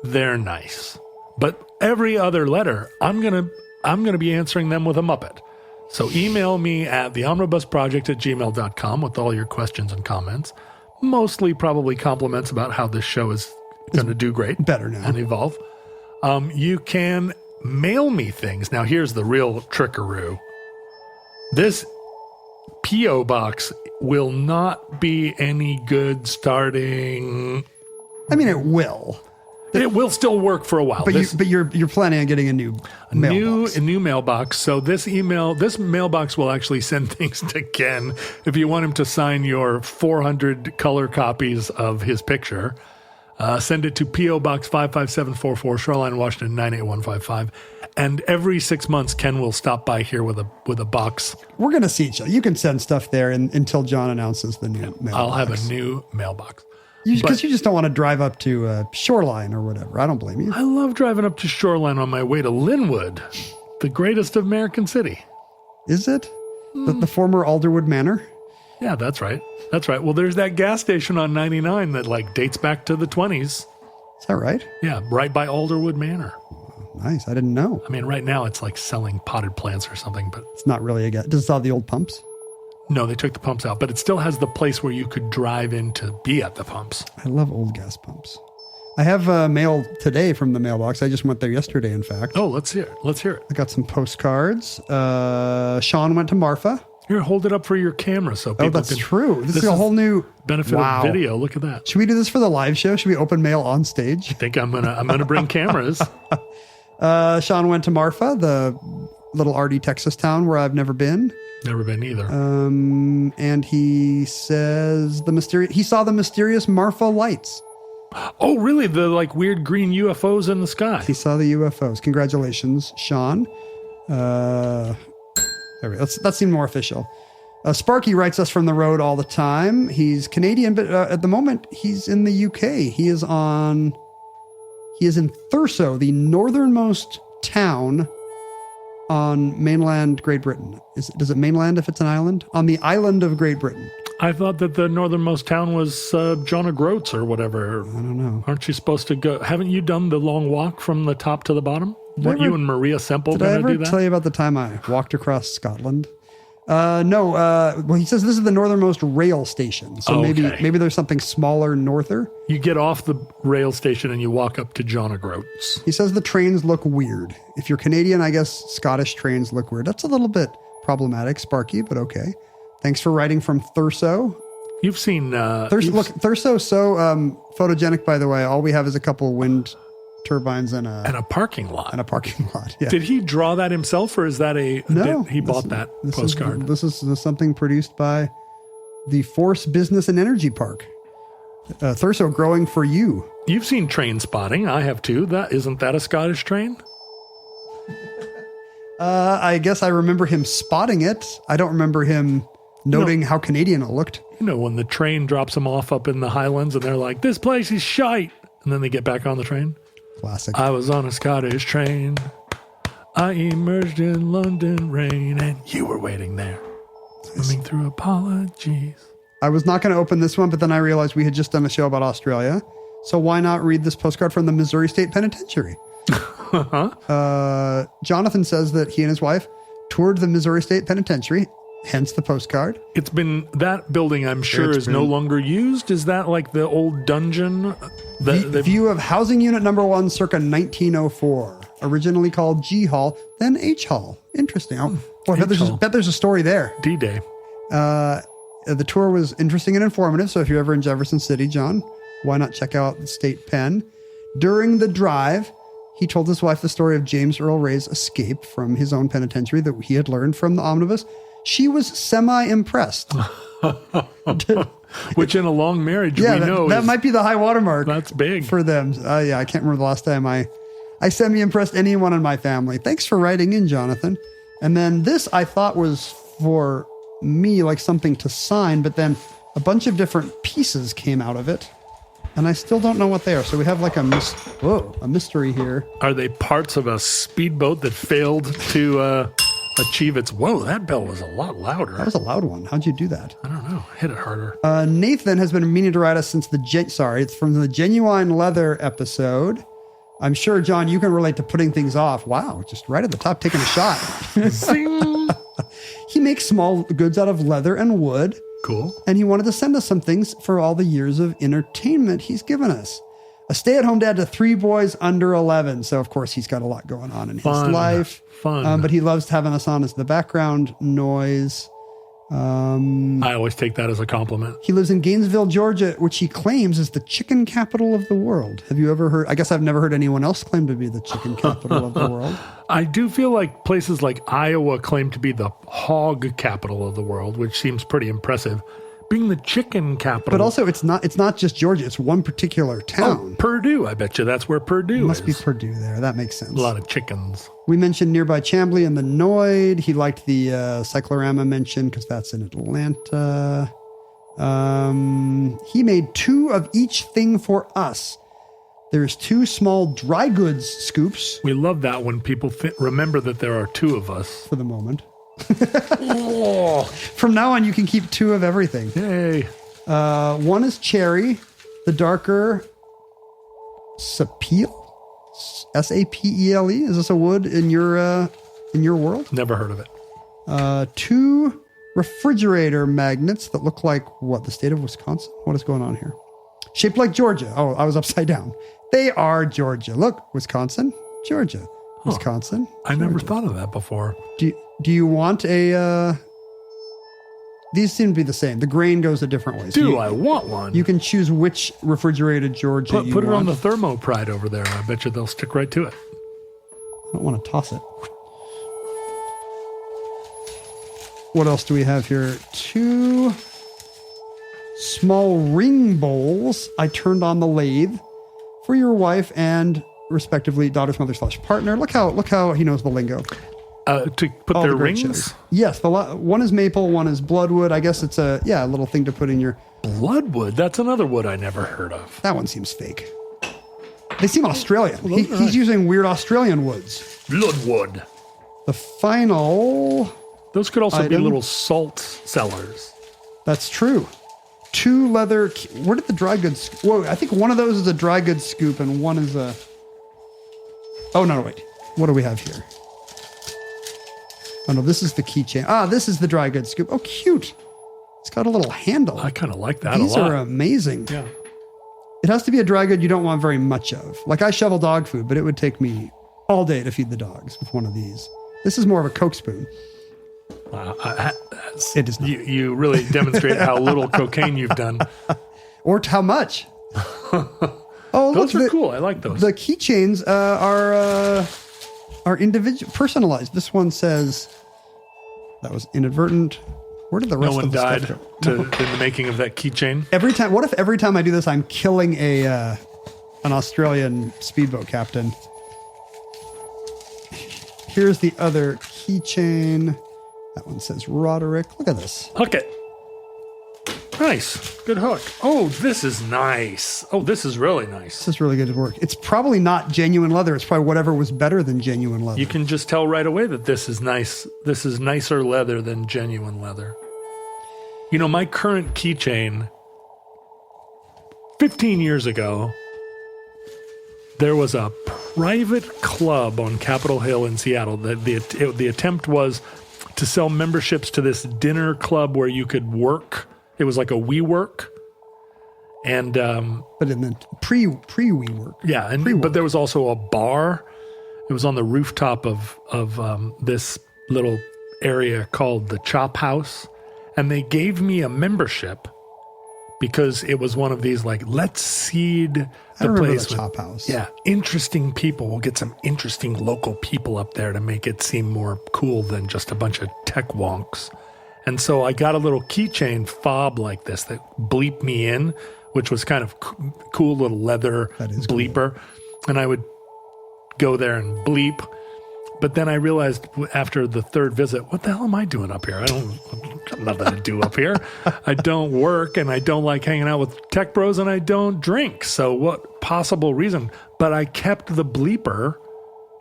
they're nice. But every other letter, I'm going to be answering them with a Muppet. So email me at theomnibusproject@gmail.com with all your questions and comments. Mostly probably compliments about how this show is going to do great. Better now. And evolve. You can mail me things. Now here's the real trickaroo. This P.O. box will not be any good starting... I mean, it will. It will still work for a while. But you're planning on getting a new mailbox. A new mailbox. So this mailbox will actually send things to Ken. If you want him to sign your 400 color copies of his picture, send it to P.O. Box 55744, Shoreline, Washington 98155. And every 6 months, Ken will stop by here with a box. We're going to see each other. You can send stuff there until John announces the new mailbox. I'll have a new mailbox. Because you just don't want to drive up to Shoreline or whatever. I don't blame you. I love driving up to Shoreline on my way to Linwood, the greatest American city. Is it? The former Alderwood Manor? Yeah, that's right. That's right. Well, there's that gas station on 99 that dates back to the 20s. Is that right? Yeah, right by Alderwood Manor. Nice. I didn't know. I mean, right now it's like selling potted plants or something, but... It's not really a gas. Does it still have the old pumps? No, they took the pumps out, but it still has the place where you could drive in to be at the pumps. I love old gas pumps. I have mail today from the mailbox. I just went there yesterday, in fact. Oh, let's hear it. Let's hear it. I got some postcards. Sean went to Marfa. Here, hold it up for your camera so people that's can... true. This is a whole new benefit of video. Look at that. Should we do this for the live show? Should we open mail on stage? I think I'm gonna bring cameras. Sean went to Marfa, the little arty Texas town where I've never been. Never been either. And he says he saw the mysterious Marfa lights. Oh, really? The like weird green UFOs in the sky. He saw the UFOs. Congratulations, Sean. That seemed more official. Sparky writes us from the road all the time. He's Canadian, but at the moment he's in the UK. He is in Thurso, the northernmost town on mainland Great Britain. Does it mainland if it's an island? On the island of Great Britain. I thought that the northernmost town was John O'Groats or whatever. I don't know. Aren't you supposed to go? Haven't you done the long walk from the top to the bottom? Weren't you and Maria Semple going to do that? Did I ever tell you about the time I walked across Scotland? No. Well, he says this is the northernmost rail station. So maybe there's something smaller norther. You get off the rail station and you walk up to John O'Groats. He says the trains look weird. If you're Canadian, I guess Scottish trains look weird. That's a little bit problematic, Sparky, but okay. Thanks for writing from Thurso. You've seen... Thurso is so photogenic, by the way. All we have is a couple wind turbines and a parking lot. Yeah. Did he draw that himself, or is that No. He bought that postcard? This is something produced by the Force Business and Energy Park. Thurso growing for you. You've seen Train Spotting. I have too. Isn't that a Scottish train? I guess I remember him spotting it. I don't remember him noting how Canadian it looked. You know, when the train drops them off up in the Highlands and they're like, this place is shite. And then they get back on the train. Classic. I was on a Scottish train. I emerged in London rain and you were waiting there. Swimming through apologies. I was not going to open this one, but then I realized we had just done a show about Australia. So why not read this postcard from the Missouri State Penitentiary? Jonathan says that he and his wife toured the Missouri State Penitentiary, hence the postcard. It's been, that building I'm sure is no longer used. Is that like the old dungeon? The view of Housing Unit Number 1 circa 1904. Originally called G Hall, then H Hall. Interesting. I bet there's a story there. D-Day. The tour was interesting and informative, so if you're ever in Jefferson City, John, why not check out the State Pen? During the drive, he told his wife the story of James Earl Ray's escape from his own penitentiary that he had learned from the omnibus. She was semi-impressed. Which in a long marriage, we know that might be the high watermark. That's big. For them. I can't remember the last time I semi-impressed anyone in my family. Thanks for writing in, Jonathan. And then this I thought was for me, like something to sign, but then a bunch of different pieces came out of it. And I still don't know what they are. So we have like a mystery here. Are they parts of a speedboat that failed to achieve its... Whoa, that bell was a lot louder. That was a loud one. How'd you do that? I don't know. Hit it harder. Nathan has been meaning to write us since it's from the Genuine Leather episode. I'm sure, John, you can relate to putting things off. Wow, just right at the top, taking a shot. Zing! He makes small goods out of leather and wood. Cool. And he wanted to send us some things for all the years of entertainment he's given us. A stay-at-home dad to 3 boys under 11. So, of course, he's got a lot going on in his life. Fun. But he loves having us on as the background noise. I always take that as a compliment. He lives in Gainesville, Georgia, which he claims is the chicken capital of the world. Have you ever heard? I guess I've never heard anyone else claim to be the chicken capital of the world. I do feel like places like Iowa claim to be the hog capital of the world, which seems pretty impressive. Being the chicken capital. But also, it's not just Georgia. It's one particular town. Oh, Purdue. I bet you that's where Purdue is. Must be Purdue there. That makes sense. A lot of chickens. We mentioned nearby Chambly and the Noid. He liked the Cyclorama mention because that's in Atlanta. He made 2 of each thing for us. There's 2 small dry goods scoops. We love that when people remember that there are 2 of us. For the moment. From now on, you can keep 2 of everything. Yay. One is cherry, the darker sapele. Sapele. Is this a wood in your world? Never heard of it. 2 refrigerator magnets that look like what? The state of Wisconsin? What is going on here? Shaped like Georgia. Oh, I was upside down. They are Georgia. Look, Wisconsin, Georgia, Wisconsin. I never thought of that before. Do you want a... These seem to be the same. The grain goes a different way. Do I want one? You can choose which refrigerated Georgia you put want. it on the Thermopride over there. I bet you they'll stick right to it. I don't want to toss it. What else do we have here? 2 small ring bowls. I turned on the lathe for your wife and respectively daughter's mother / partner. Look how he knows the lingo. To put All their the great rings? shows. Yes, one is maple, one is bloodwood. I guess it's a little thing to put in your... Bloodwood? That's another wood I never heard of. That one seems fake. They seem Australian. He's using weird Australian woods. Bloodwood. The final... Those could also be item. little salt cellars. That's true. 2 leather... Where did the dry goods... Whoa, I think one of those is a dry goods scoop and one is a... Oh, no, wait. What do we have here? Oh, no, this is the keychain. Ah, this is the dry goods scoop. Oh, cute. It's got a little handle. I kind of like that These a lot. are amazing. Yeah. It has to be a dry good you don't want very much of. Like I shovel dog food, but it would take me all day to feed the dogs with one of these. This is more of a Coke spoon. It is not. You really demonstrate how little cocaine you've done. Or how much. Oh, Those look, are cool. I like those. The keychains are individual, personalized. This one says that was inadvertent. Where did the rest no one of the died stuff go? in the making of that keychain. What if every time I do this, I'm killing an Australian speedboat captain? Here's the other keychain. That one says Roderick. Look at this. Hook it. Nice. Good hook. Oh, this is nice. Oh, this is really nice. This is really good work. It's probably not genuine leather. It's probably whatever was better than genuine leather. You can just tell right away that this is nice. This is nicer leather than genuine leather. You know, my current keychain, 15 years ago, there was a private club on Capitol Hill in Seattle. The attempt was to sell memberships to this dinner club where you could work. It was like a WeWork. And but in the pre-WeWork. yeah, and but there was also a bar. It was on the rooftop of this little area called the Chop House, and they gave me a membership because it was one of these like, let's seed I the remember place the with Chop House. yeah, interesting people. We'll get some interesting local people up there to make it seem more cool than just a bunch of tech wonks. And so I got a little keychain fob like this that bleeped me in, which was kind of cool little leather bleeper. Cool. And I would go there and bleep. But then I realized after the third visit, what the hell am I doing up here? I got nothing to do up here. I don't work and I don't like hanging out with tech bros and I don't drink. So what possible reason? But I kept the bleeper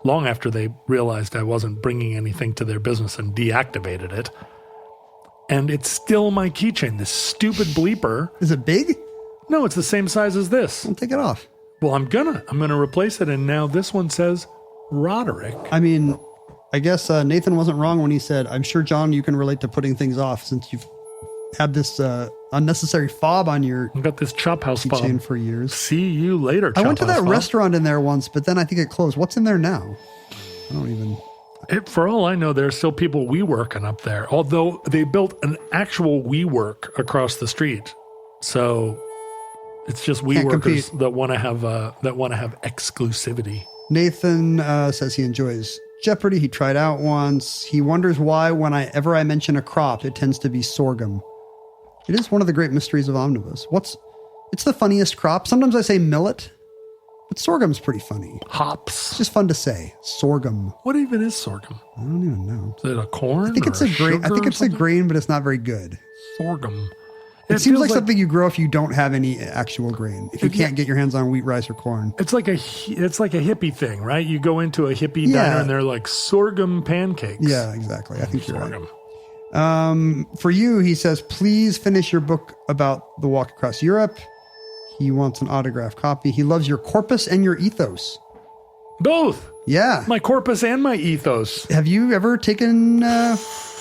long after they realized I wasn't bringing anything to their business and deactivated it. And it's still my keychain, this stupid bleeper. Is it big? No, it's the same size as this. I'll take it off. Well, I'm gonna replace it, and now this one says Roderick. I mean, I guess Nathan wasn't wrong when he said, I'm sure, John, you can relate to putting things off since you've had this unnecessary fob on your I've got this Chop House keychain fob for years. See you later, Chop I went to House that fob. restaurant in there once, but then I think it closed. What's in there now? I don't even... For all I know, there's still people WeWorking up there, although they built an actual WeWork across the street. So it's just WeWorkers that want to have exclusivity. Nathan says he enjoys Jeopardy. He tried out once. He wonders why whenever I mention a crop, it tends to be sorghum. It is one of the great mysteries of Omnibus. It's the funniest crop. Sometimes I say millet, but sorghum's pretty funny. Hops. It's just fun to say. Sorghum. What even is sorghum? I don't even know. Is it a corn? I think it's a grain. I think it's a grain, but it's not very good. Sorghum. It seems like something you grow if you don't have any actual grain. If you can't get your hands on wheat, rice, or corn. It's like a hippie thing, right? You go into a hippie diner and they're like sorghum pancakes. Yeah, exactly. I think you're right. For you, he says, please finish your book about the walk across Europe. He wants an autographed copy. He loves your corpus and your ethos. Both. Yeah. My corpus and my ethos. Have you ever taken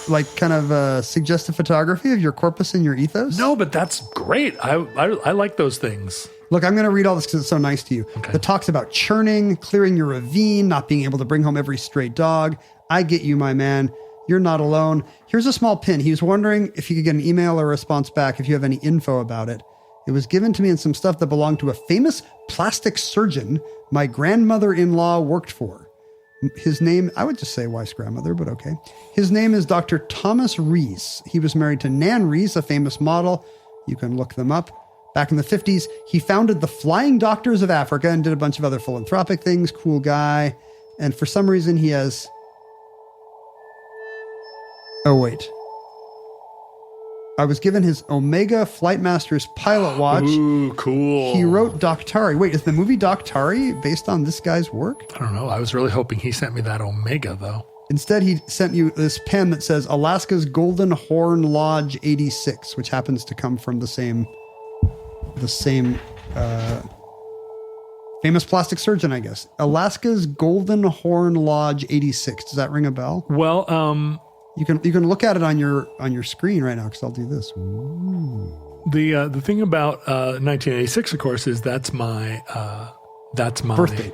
like kind of suggestive photography of your corpus and your ethos? No, but that's great. I like those things. Look, I'm going to read all this because it's so nice to you. Okay. The talks about churning, clearing your ravine, not being able to bring home every stray dog. I get you, my man. You're not alone. Here's a small pin. He was wondering if he could get an email or a response back if you have any info about it. It was given to me in some stuff that belonged to a famous plastic surgeon my grandmother-in-law worked for. His name, I would just say wife's grandmother, but okay. His name is Dr. Thomas Rees. He was married to Nan Rees, a famous model. You can look them up. Back in the 50s, he founded the Flying Doctors of Africa and did a bunch of other philanthropic things. Cool guy. And for some reason, he has... Oh, wait. I was given his Omega Flightmaster's pilot watch. Ooh, cool. He wrote Doctari. Wait, is the movie Doctari based on this guy's work? I don't know. I was really hoping he sent me that Omega, though. Instead, he sent you this pen that says Alaska's Golden Horn Lodge 86, which happens to come from the same famous plastic surgeon, I guess. Alaska's Golden Horn Lodge 86. Does that ring a bell? Well, you can look at it on your screen right now because I'll do this. Ooh. the thing about 1986, of course, is that's my Birthday.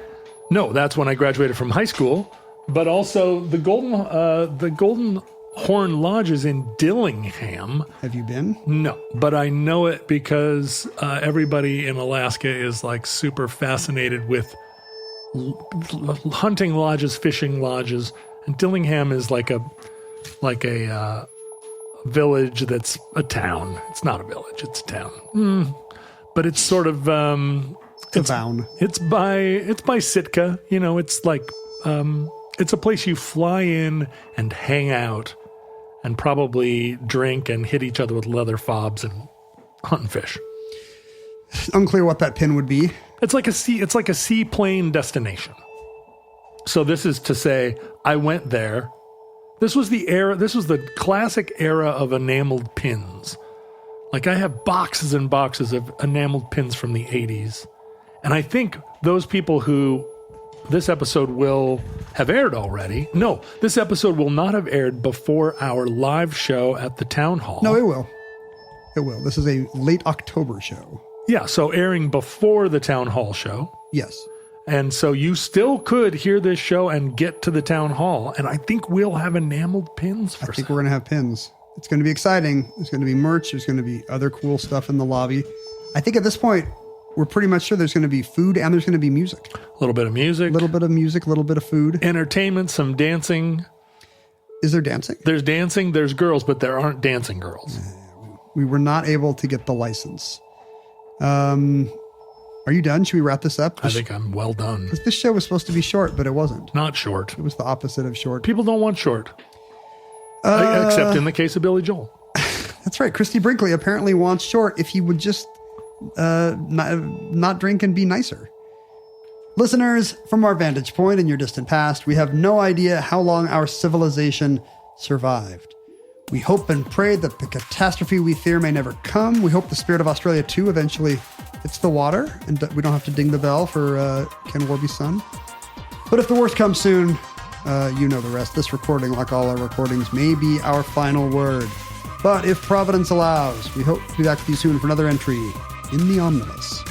No, that's when I graduated from high school. But also the Golden Horn Lodge is in Dillingham. Have you been? No, but I know it because everybody in Alaska is like super fascinated with hunting lodges, fishing lodges, and Dillingham is like a village that's a town. It's not a village; it's a town. But it's sort of It's a town. It's by Sitka. You know, it's like it's a place you fly in and hang out and probably drink and hit each other with leather fobs and hunt and fish. Unclear what that pin would be. It's like a seaplane destination. So this is to say I went there. This was the classic era of enameled pins. Like I have boxes and boxes of enameled pins from the 80s. And I think those people who this episode will have aired already. No, this episode will not have aired before our live show at the town hall. No, it will. It will. This is a late October show. Yeah, so airing before the town hall show. Yes. And so you still could hear this show and get to the town hall. And I think we'll have enameled pins for I think we're going to have pins. It's going to be exciting. There's going to be merch. There's going to be other cool stuff in the lobby. I think at this point, we're pretty much sure there's going to be food and there's going to be music. A little bit of music. A little bit of music, a little bit of food. Entertainment, some dancing. Is there dancing? There's dancing, there's girls, but there aren't dancing girls. We were not able to get the license. Are you done? Should we wrap this up? I think I'm well done. Because this show was supposed to be short, but it wasn't. Not short. It was the opposite of short. People don't want short. Except in the case of Billy Joel. That's right. Christy Brinkley apparently wants short if he would just not drink and be nicer. Listeners, from our vantage point in your distant past, we have no idea how long our civilization survived. We hope and pray that the catastrophe we fear may never come. We hope the spirit of Australia 2 eventually hits the water and that we don't have to ding the bell for Ken Warby's son. But if the worst comes soon, you know the rest. This recording, like all our recordings, may be our final word. But if Providence allows, we hope to be back with you soon for another entry in the Omnibus.